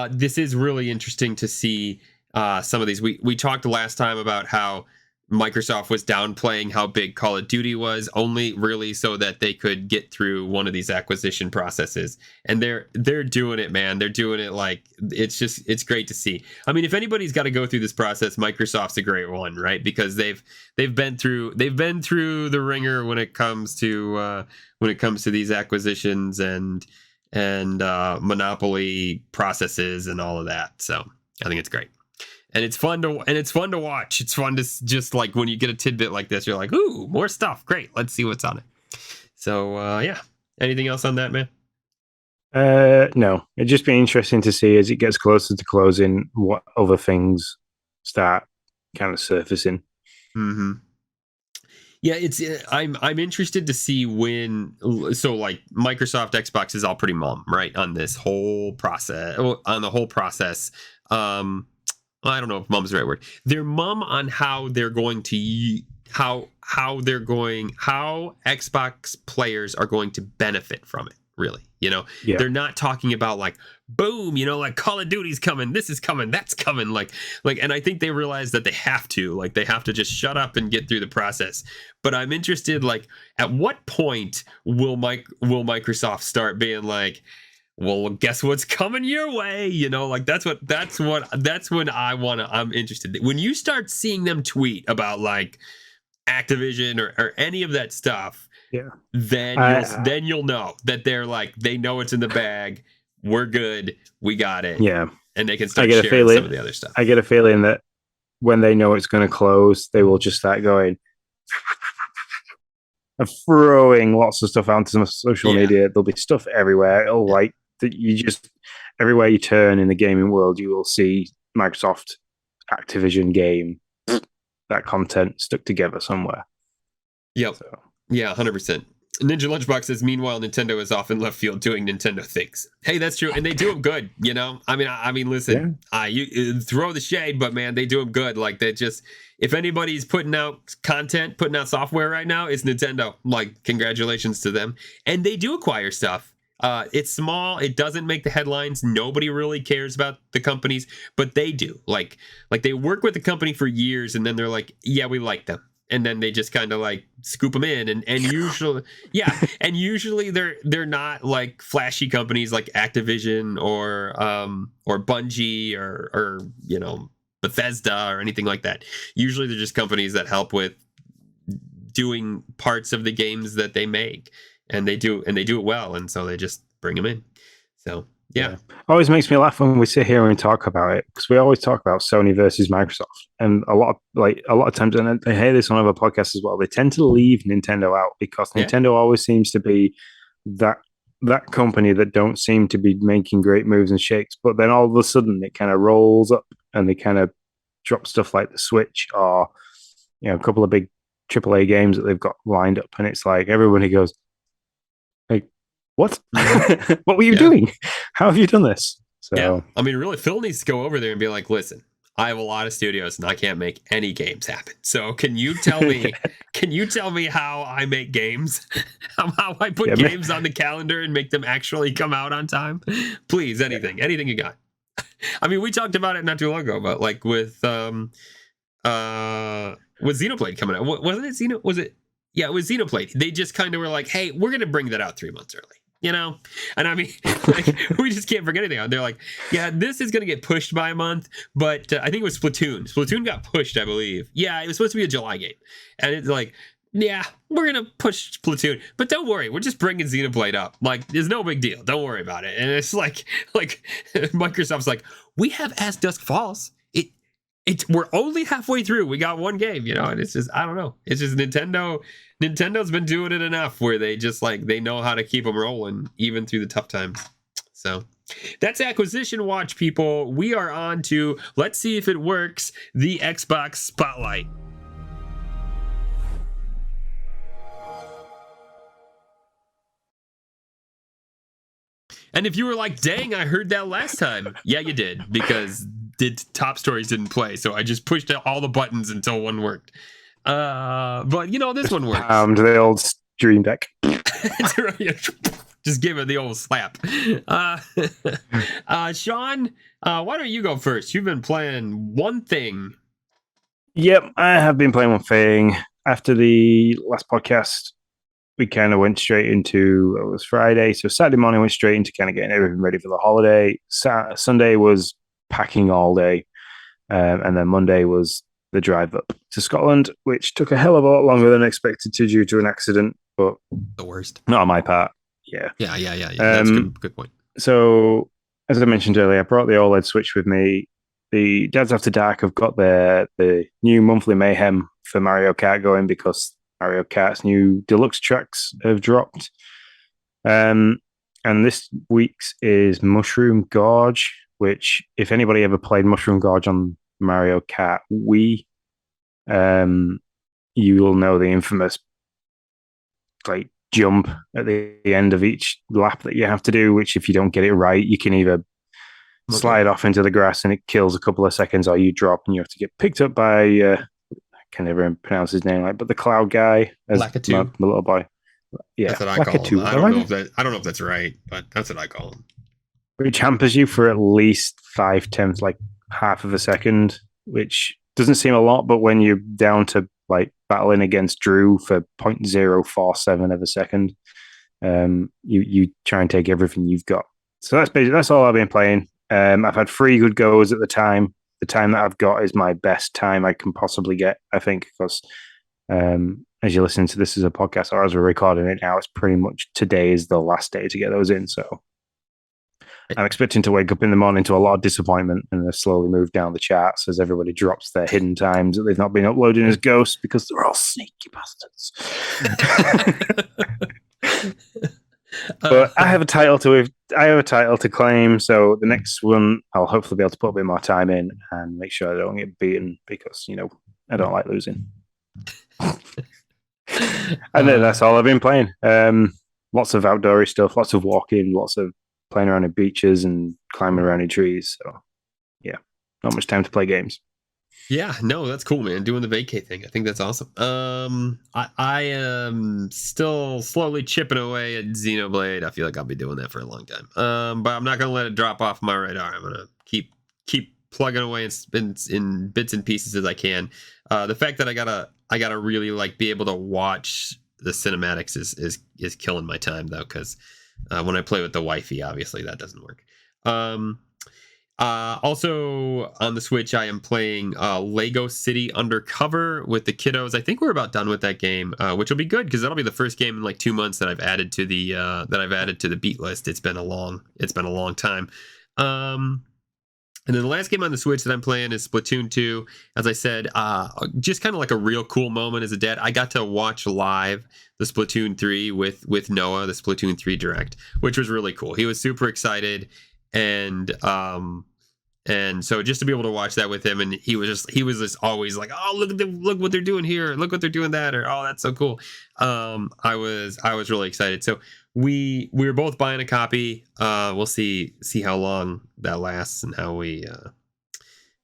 this is really interesting to see some of these. We talked last time about how Microsoft was downplaying how big Call of Duty was, only really so that they could get through one of these acquisition processes. And they're doing it, man. They're doing it like it's great to see. I mean, if anybody's got to go through this process, Microsoft's a great one, right? Because they've been through the ringer when it comes to these acquisitions and monopoly processes and all of that. So I think it's great. And it's fun to watch. It's fun to just like when you get a tidbit like this, you're like, ooh, more stuff. Great. Let's see what's on it. So yeah. Anything else on that, man? No. It'd just be interesting to see as it gets closer to closing what other things start kind of surfacing. Mm-hmm. Yeah, it's I'm interested to see when. So like Microsoft Xbox is all pretty mum, right, on this whole process, on the whole process. I don't know if mum's the right word. They're mum on how they're going to how they're going, how Xbox players are going to benefit from it. Really, Yeah. they're not talking about like boom, like Call of Duty's coming, this is coming, that's coming, like, and I think they realize that they have to just shut up and get through the process. But I'm interested, like, at what point will Microsoft start being like, well, guess what's coming your way? Like that's when I'm interested. When you start seeing them tweet about like Activision or any of that stuff, Yeah. then you'll know that they're like, they know it's in the bag. We're good. We got it. Yeah. And they can start sharing some of the other stuff. I get a feeling that when they know it's going to close, they will just start going and throwing lots of stuff out into social media. There'll be stuff everywhere. It'll like that everywhere you turn in the gaming world, you will see Microsoft Activision game, that content stuck together somewhere. Yep. So. Yeah, 100%. Ninja Lunchbox says, meanwhile, Nintendo is off in left field doing Nintendo things. Hey, that's true. And they do them good, I mean, listen, you throw the shade, but man, they do them good. Like, they just, if anybody's putting out content, putting out software right now, it's Nintendo. Like, congratulations to them. And they do acquire stuff. It's small. It doesn't make the headlines. Nobody really cares about the companies, but they do. Like they work with the company for years, and then they're like, yeah, we like them. And then they just kind of like scoop them in, and usually, and usually they're not like flashy companies like Activision or Bungie or Bethesda or anything like that. Usually they're just companies that help with doing parts of the games that they make, and they do it well, and so they just bring them in. So yeah. Always makes me laugh when we sit here and talk about it, because we always talk about Sony versus Microsoft, and a lot of times, and I hear this on other podcasts as well, they tend to leave Nintendo out because Nintendo always seems to be that company that don't seem to be making great moves and shakes, but then all of a sudden it kind of rolls up and they kind of drop stuff like the Switch or a couple of big AAA games that they've got lined up, and it's like everybody goes, what? What were you doing? How have you done this? So I mean, really, Phil needs to go over there and be like, listen, I have a lot of studios and I can't make any games happen. So can you tell me how I make games? How I put games on the calendar and make them actually come out on time? Please, anything you got. I mean, we talked about it not too long ago, but like with Xenoblade coming out, wasn't it Yeah, it was Xenoblade. They just kind of were like, hey, we're going to bring that out 3 months early, And I mean, like, we just can't forget anything. They're like, yeah, this is going to get pushed by a month, but I think it was Splatoon. Splatoon got pushed, I believe. Yeah, it was supposed to be a July game. And it's like, yeah, we're going to push Splatoon, but don't worry, we're just bringing Xenoblade up. Like, there's no big deal. Don't worry about it. And it's like Microsoft's like, we have As Dusk Falls. We're only halfway through. We got one game, and it's just, I don't know. It's just Nintendo's been doing it enough where they just like, they know how to keep them rolling even through the tough times. So that's Acquisition Watch, people. We are on to, let's see if it works, the Xbox Spotlight. And if you were like, dang, I heard that last time. Yeah, you did, because the top stories didn't play. So I just pushed all the buttons until one worked. But, this one works. The old Stream Deck. Just give it the old slap. Sean, why don't you go first? You've been playing one thing. Yep, I have been playing one thing. After the last podcast, we kind of went straight into, it was Friday, so Saturday morning went straight into kind of getting everything ready for the holiday. Sunday was packing all day, and then Monday was the drive up to Scotland, which took a hell of a lot longer than expected to due to an accident, but the worst. Not on my part. Yeah. That's a good point. So, as I mentioned earlier, I brought the OLED Switch with me. The Dads After Dark have got the new monthly mayhem for Mario Kart going because Mario Kart's new deluxe tracks have dropped. And this week's is Mushroom Gorge, which, if anybody ever played Mushroom Gorge on Mario Kart Wii, you will know the infamous like jump at the end of each lap that you have to do, which if you don't get it right, you can either slide off into the grass and it kills a couple of seconds, or you drop and you have to get picked up by I can never pronounce his name, but the cloud guy as my little boy. Yeah, that's what I call him. I don't know if that's right, but that's what I call him. Which hampers you for at least 5/10, like half of a second, which doesn't seem a lot, but when you're down to like battling against Drew for 0.047 of a second, you try and take everything you've got. So that's all I've been playing. I've had 3 good goes at the time. The time that I've got is my best time I can possibly get, I think, because as you listen to this as a podcast, or as we're recording it now, it's pretty much today is the last day to get those in. So I'm expecting to wake up in the morning to a lot of disappointment and they've slowly moved down the charts as everybody drops their hidden times that they've not been uploading as ghosts because they're all sneaky bastards. But I have a title to claim, so the next one I'll hopefully be able to put a bit more time in and make sure I don't get beaten because I don't like losing. And then that's all I've been playing. Lots of outdoory stuff, lots of walking, lots of playing around in beaches and climbing around in trees. So yeah, not much time to play games. Yeah, no, that's cool, man. Doing the vacay thing. I think that's awesome. I am still slowly chipping away at Xenoblade. I feel like I'll be doing that for a long time. But I'm not gonna let it drop off my radar. I'm gonna keep plugging away in bits and pieces as I can. The fact that I gotta really like be able to watch the cinematics is killing my time though, because when I play with the wifey, obviously that doesn't work. Also on the Switch, I am playing Lego City Undercover with the kiddos. I think we're about done with that game, which will be good because that'll be the first game in like 2 months that I've added to the beat list. It's been a long time. And then the last game on the Switch that I'm playing is Splatoon 2. As I said, just kind of like a real cool moment as a dad. I got to watch live the Splatoon 3 with Noah, the Splatoon 3 Direct, which was really cool. He was super excited, and so just to be able to watch that with him, and he was just always like, oh, look what they're doing here, look what they're doing that, or oh, that's so cool. I was really excited. So we were both buying a copy. We'll see how long that lasts and how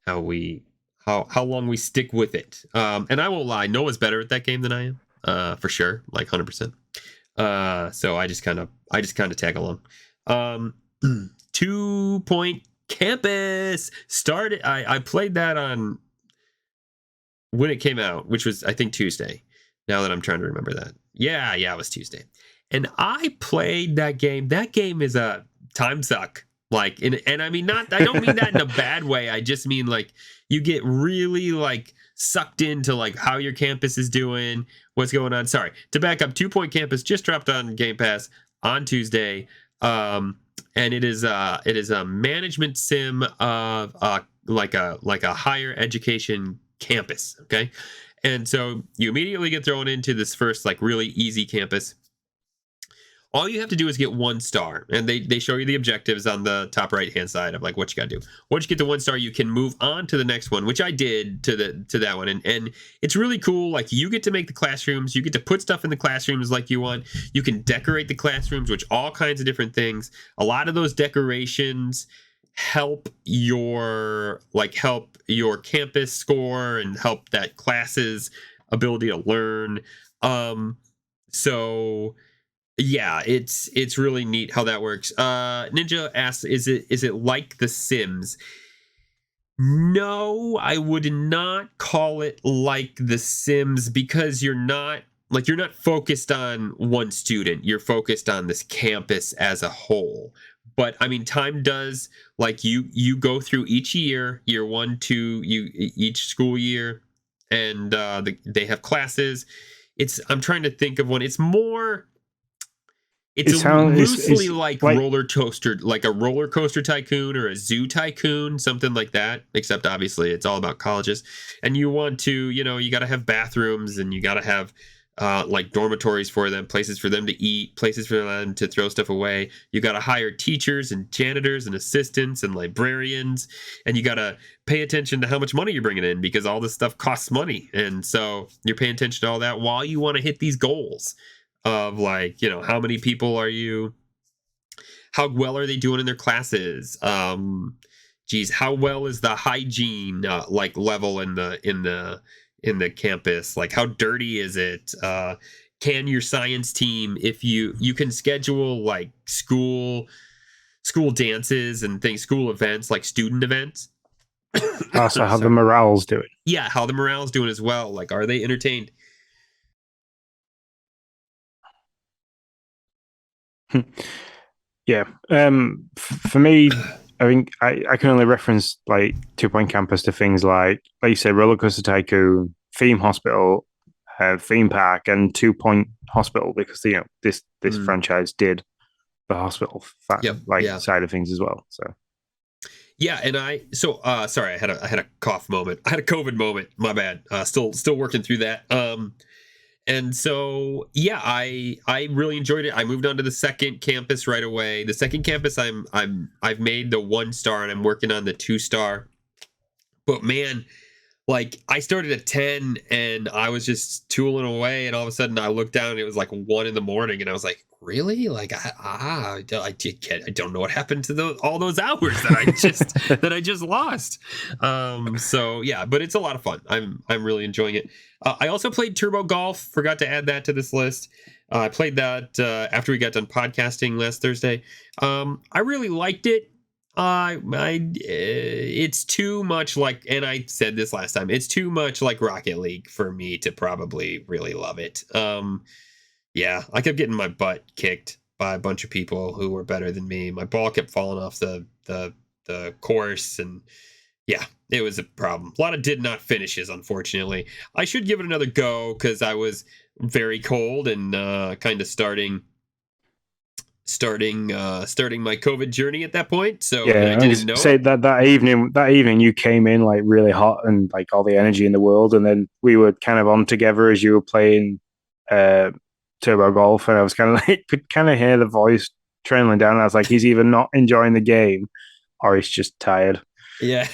long we stick with it. And I won't lie, Noah's better at that game than I am, for sure, like 100%. So I just kind of tag along. 2 Point Campus started. I played that on when it came out, which was I think Tuesday. Now that I'm trying to remember that, yeah, it was Tuesday. And I played that game. That game is a time suck. Like, and I mean, I don't mean that in a bad way. I just mean like you get really like sucked into like how your campus is doing, what's going on. Sorry, to back up, 2 Point Campus just dropped on Game Pass on Tuesday. And it is a management sim of like a higher education campus. Okay, and so you immediately get thrown into this first like really easy campus. All you have to do is get 1 star, and they show you the objectives on the top right hand side of like what you got to do. Once you get to 1 star, you can move on to the next one, which I did to that one, and it's really cool. Like you get to make the classrooms, you get to put stuff in the classrooms like you want. You can decorate the classrooms, which all kinds of different things. A lot of those decorations help your campus score and help that class's ability to learn. So yeah, it's really neat how that works. Ninja asks, is it like The Sims? No, I would not call it like The Sims because you're not focused on one student. You're focused on this campus as a whole. But I mean, time does, like you go through each year 1, 2, each school year, and they have classes. I'm trying to think of one. It's loosely like roller coaster, like a roller coaster tycoon or a zoo tycoon, something like that. Except obviously it's all about colleges, and you want to, you got to have bathrooms, and you got to have like dormitories for them, places for them to eat, places for them to throw stuff away. You got to hire teachers and janitors and assistants and librarians, and you got to pay attention to how much money you're bringing in, because all this stuff costs money. And so you're paying attention to all that while you want to hit these goals of, like, you know, how many people are you, how well are they doing in their classes? Geez, how well is the hygiene like level in the campus? Like, how dirty is it? Can your science team, if you can schedule like school dances and things, school events, like student events. Also, how the morale's doing. Yeah, how the morale's doing as well. Like, are they entertained? Yeah. For me, I think I can only reference like 2 Point Campus to things like you said, Roller Coaster Tycoon, Theme Hospital, Theme Park, and 2 Point Hospital, because this franchise did the hospital side of things as well. So yeah, and sorry, I had a cough moment. I had a COVID moment. My bad. Still working through that. And so, yeah, I really enjoyed it. I moved on to the second campus right away. The second campus, I've made the 1-star, and I'm working on the 2-star. But man, like, I started at 10 and I was just tooling away, and all of a sudden I looked down and it was like 1 a.m, and I was like, really? Like, I don't know what happened to all those hours that I just lost. So yeah, but it's a lot of fun. I'm really enjoying it. I also played Turbo Golf. Forgot to add that to this list. I played that after we got done podcasting last Thursday. I really liked it. It's too much like, and I said this last time, it's too much like Rocket League for me to probably really love it. Yeah, I kept getting my butt kicked by a bunch of people who were better than me. My ball kept falling off the course, and yeah, it was a problem. A lot of did not finishes, unfortunately. I should give it another go, because I was very cold and kind of starting my COVID journey at that point. So yeah, I didn't know. Say that evening you came in like really hot and like all the energy in the world, and then we were kind of on together as you were playing Turbo Golf, and I was kind of like, could kind of hear the voice trailing down. And I was like, he's either not enjoying the game or he's just tired. Yeah.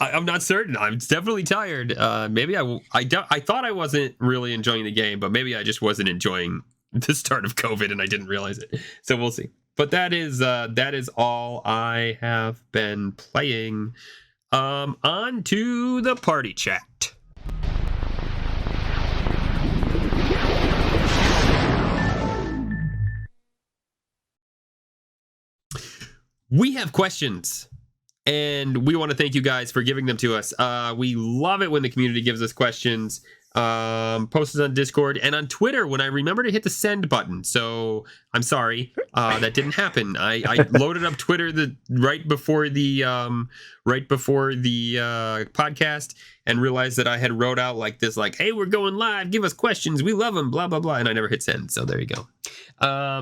I'm not certain. I'm definitely tired. Maybe I thought I wasn't really enjoying the game, but maybe I just wasn't enjoying the start of COVID and I didn't realize it. So we'll see. But that is all I have been playing. On to the party chat. We have questions, and we want to thank you guys for giving them to us. We love it when the community gives us questions. Post us on Discord and on Twitter when I remember to hit the send button. So I'm sorry, that didn't happen. I loaded up Twitter right before the podcast, and realized that I had wrote out like this, like, hey, we're going live, give us questions, we love them, blah blah blah, and I never hit send. So there you go.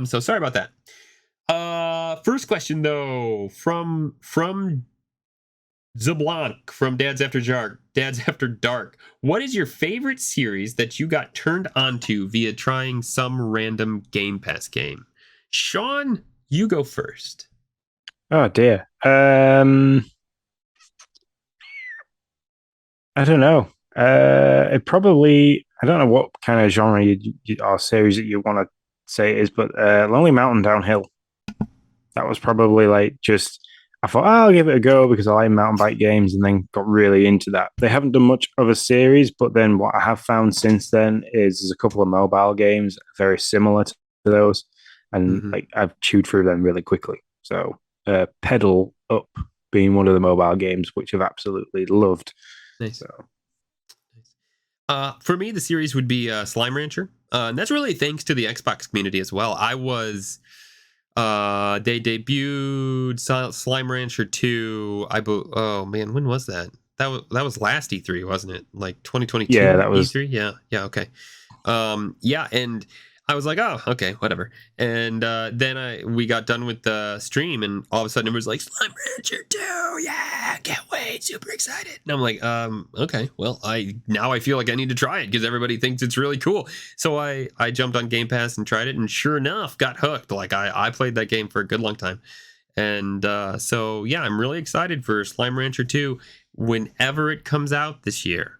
So sorry about that. First question though, from Zablanc from Dad's After Dark. What is your favorite series that you got turned onto via trying some random Game Pass game? Sean, you go first. Oh dear. I don't know. It probably, I don't know what kind of genre or series that you want to say it is, but Lonely Mountain Downhill. That was probably like just, I thought, I'll give it a go because I like mountain bike games, and then got really into that. They haven't done much of a series, but then what I have found since then is there's a couple of mobile games very similar to those, and like I've chewed through them really quickly. So Pedal Up being one of the mobile games, which I've absolutely loved. Nice. For me, the series would be Slime Rancher. And that's really thanks to the Xbox community as well. They debuted Slime Rancher 2. Oh man, when was that? That was last E3, wasn't it? Like 2022. Yeah, that was E3. Yeah. Okay. Yeah, and I was like, oh, okay, whatever. And then we got done with the stream, and all of a sudden it was like, Slime Rancher 2, yeah, can't wait, super excited. And I'm like, okay, well, I feel like I need to try it because everybody thinks it's really cool. So I jumped on Game Pass and tried it, and sure enough, got hooked. Like I played that game for a good long time. And so yeah, I'm really excited for Slime Rancher 2 whenever it comes out this year,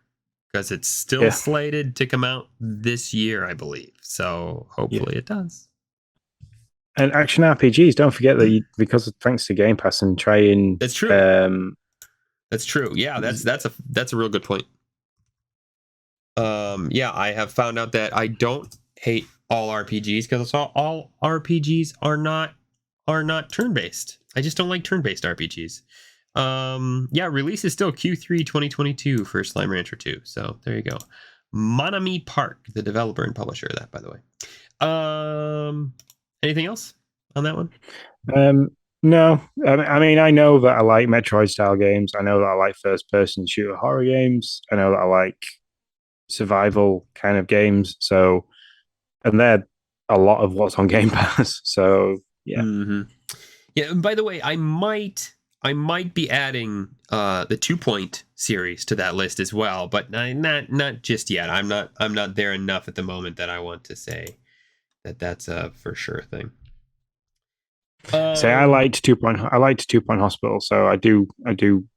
because it's still slated to come out this year, I believe. So hopefully it does. And action RPGs, don't forget that because thanks to Game Pass and trying. That's true. That's true. Yeah, that's a real good point. Yeah, I have found out that I don't hate all RPGs because all RPGs are not turn-based. I just don't like turn-based RPGs. Yeah, release is still Q3 2022 for Slime Rancher 2. So there you go. Monami Park, the developer and publisher of that, by the way. Anything else on that one? No. I mean, I know that I like Metroid style games. I know that I like first person shooter horror games. I know that I like survival kind of games. So, and they're a lot of what's on Game Pass. So yeah. Mm-hmm. Yeah. And by the way, I might be adding the 2 Point series to that list as well, but not just yet. I'm not there enough at the moment that I want to say that's a for sure thing. Say I liked 2 Point. I liked 2 Point Hospital, so I do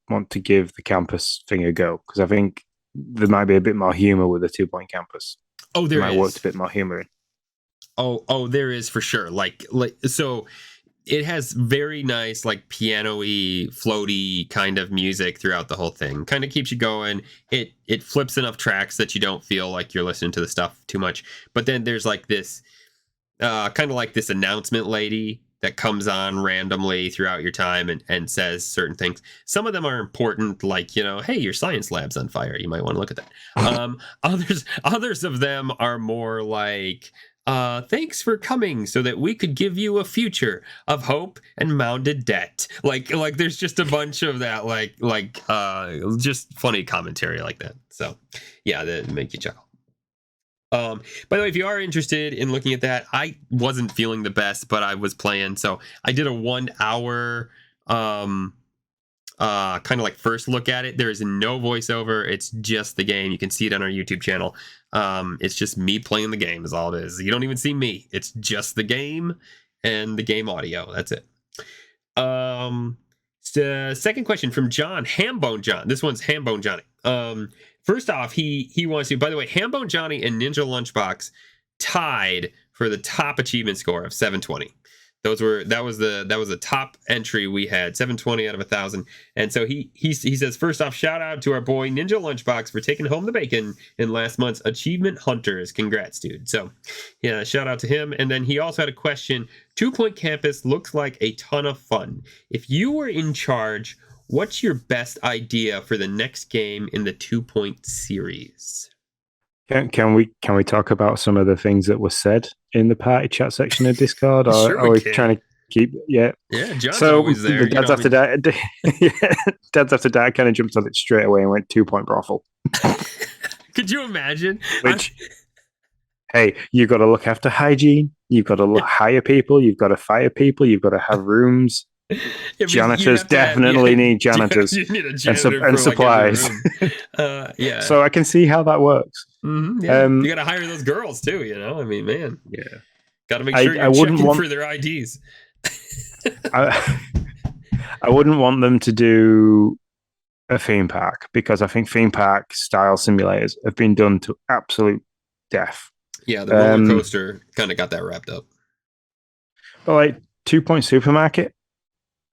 want to give the campus thing a go because I think there might be a bit more humor with the 2 Point campus. Oh, there might is. work a bit more humor in. Oh, there is for sure. Like so. It has very nice, like piano-y, floaty kind of music throughout the whole thing. Kind of keeps you going. It flips enough tracks that you don't feel like you're listening to the stuff too much. But then there's like this, kind of like this announcement lady that comes on randomly throughout your time and says certain things. Some of them are important, like, hey, your science lab's on fire. You might want to look at that. Others of them are more like, thanks for coming so that we could give you a future of hope and mounted debt. Like there's just a bunch of that, like just funny commentary like that. So yeah, that make you chuckle. By the way, if you are interested in looking at that, I wasn't feeling the best, but I was playing. So I did a 1 hour, kind of like first look at it. There is no voiceover. It's just the game. You can see it on our YouTube channel. It's just me playing the game is all it is. You don't even see me. It's just the game and the game audio. That's it. Second question from John, Hambone John. This one's Hambone Johnny. First off, he wants to, by the way, Hambone Johnny and Ninja Lunchbox tied for the top achievement score of 720. That was the top entry we had, 720 out of 1,000. And so he says, first off, shout out to our boy Ninja Lunchbox for taking home the bacon in last month's Achievement Hunters. Congrats, dude. So yeah, shout out to him. And then he also had a question. 2 Point Campus looks like a ton of fun. If you were in charge, what's your best idea for the next game in the 2 Point series? Can we talk about some of the things that were said in the party chat section of Discord, or sure are we trying to keep? Yeah, John's always there. The Dads After Dad, Dads After Dad kind of jumped on it straight away and went 2 Point brothel. Could you imagine? Which, hey, you've got to look after hygiene. You've got to hire people. You've got to fire people. You've got to have rooms. Janitors definitely need janitors. You need a janitor and supplies. Yeah. So I can see how that works. Mm-hmm, yeah. You got to hire those girls too. I mean, man. Yeah. Got to make sure you're checking for their IDs. I wouldn't want them to do a theme park because I think theme park style simulators have been done to absolute death. Yeah, the roller coaster kind of got that wrapped up. But like 2 Point Supermarket,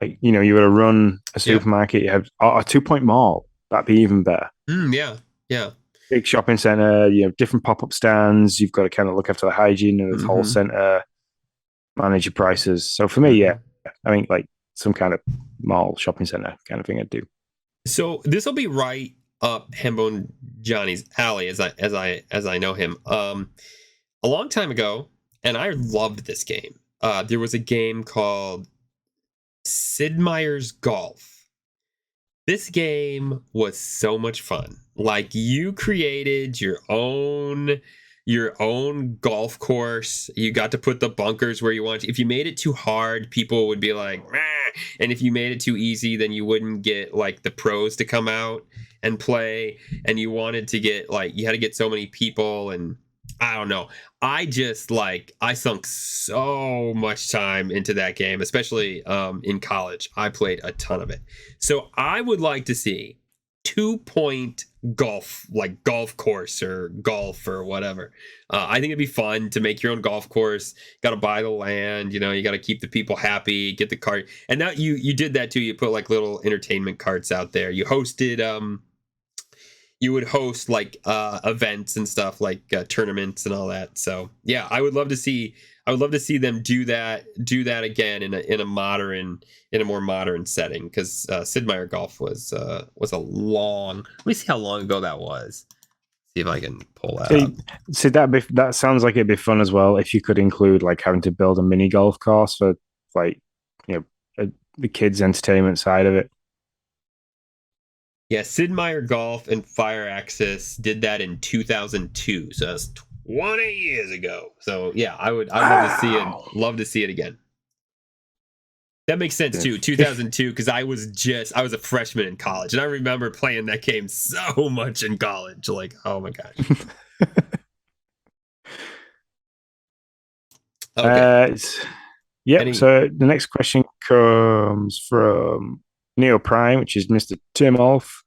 like, you got to run a supermarket. You have a 2 Point mall. That'd be even better. Yeah. Big shopping center. You have different pop-up stands. You've got to kind of look after the hygiene of the whole center, manage your prices. So for me, yeah, I mean, like some kind of mall shopping center kind of thing I'd do. So this will be right up Hambone Johnny's alley, as I know him. A long time ago, and I loved this game. There was a game called Sid Meier's Golf. This game was so much fun. Like, you created your own your own golf course. You got to put the bunkers where you want to. If you made it too hard, people would be like, "Meh." And if you made it too easy, then you wouldn't get like the pros to come out and play. And you wanted to get like, you had to get so many people, and I don't know. I sunk so much time into that game, especially in college. I played a ton of it. So I would like to see 2-point golf, like golf course or golf or whatever. I think it'd be fun to make your own golf course. Got to buy the land, you got to keep the people happy, get the cart. And now you did that too. You put like little entertainment carts out there. You hosted you would host like events and stuff, like tournaments and all that. So yeah, I would love to see them do that again in a more modern setting, because Sid Meier Golf was a long. Let me see how long ago that was. See if I can pull that up. See that sounds like it'd be fun as well if you could include like having to build a mini golf course for like the kids' entertainment side of it. Yeah, Sid Meier Golf and Fire Access did that in 2002, so that's 20 years ago. So yeah, I'd love to see it again. That makes sense too. 2002, because I was a freshman in college, and I remember playing that game so much in college. Like, oh my gosh. Okay. So the next question comes from Neo Prime, which is Mr. Tim Olf.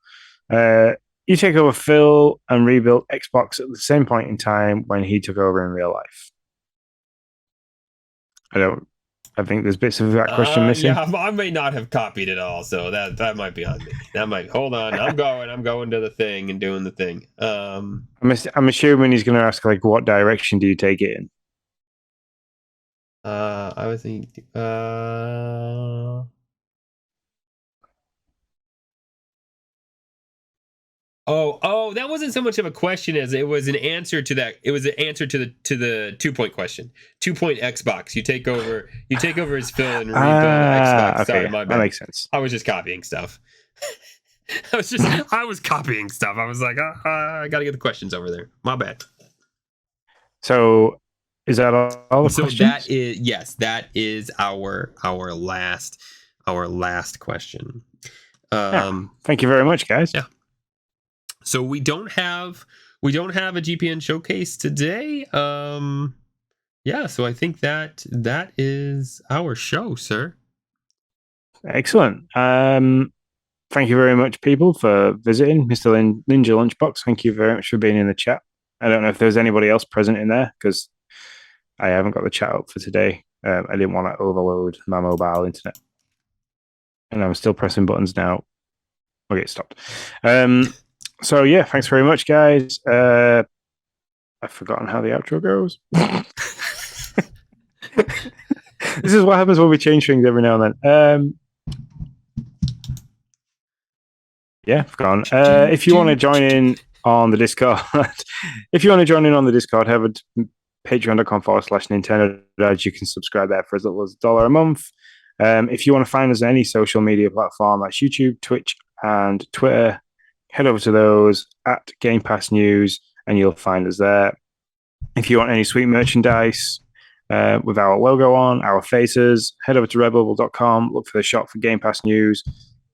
You take over Phil and rebuilt Xbox at the same point in time when he took over in real life. I think there's bits of that question missing. Yeah, I may not have copied it all, so that might be on me. Hold on. I'm going to the thing and doing the thing. I'm assuming he's going to ask like, what direction do you take it in? I was thinking. Oh, that wasn't so much of a question as it was an answer to that. It was an answer to the 2-point question. 2-point Xbox. You take over as Phil and rebuild Xbox. Okay, Sorry, my bad. That makes sense. I was just copying stuff. I was copying stuff. I was like, I got to get the questions over there. My bad. So, is that all the questions? That is our last question. Thank you very much, guys. Yeah. So we don't have a GPN showcase today. So I think that is our show, sir. Excellent. Thank you very much, people, for visiting. Mr. Ninja Lunchbox, thank you very much for being in the chat. I don't know if there's anybody else present in there, because I haven't got the chat up for today. I didn't want to overload my mobile internet. And I'm still pressing buttons now. Okay, it stopped. So yeah, thanks very much, guys. I've forgotten how the outro goes. This is what happens when we change things every now and then. Forgotten. If you want to join in on the Discord, head over to patreon.com/Nintendo. You can subscribe there for as little as $1 a month. If you want to find us on any social media platform, that's YouTube, Twitch, and Twitter, head over to those at Game Pass News, and you'll find us there. If you want any sweet merchandise with our logo on, our faces, head over to redbubble.com, look for the shop for Game Pass News,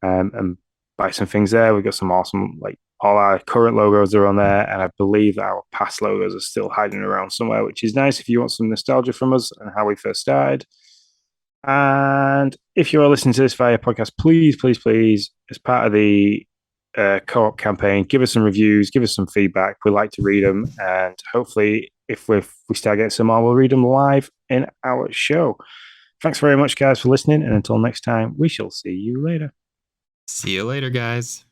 and buy some things there. We've got some awesome, like, all our current logos are on there, and I believe that our past logos are still hiding around somewhere, which is nice if you want some nostalgia from us and how we first started. And if you are listening to this via podcast, please, as part of the co-op campaign, give us some reviews, give us some feedback. We like to read them, and hopefully if we start getting some more, we'll read them live in our show. Thanks very much, guys, for listening, and until next time, we shall see you later. See you later, guys.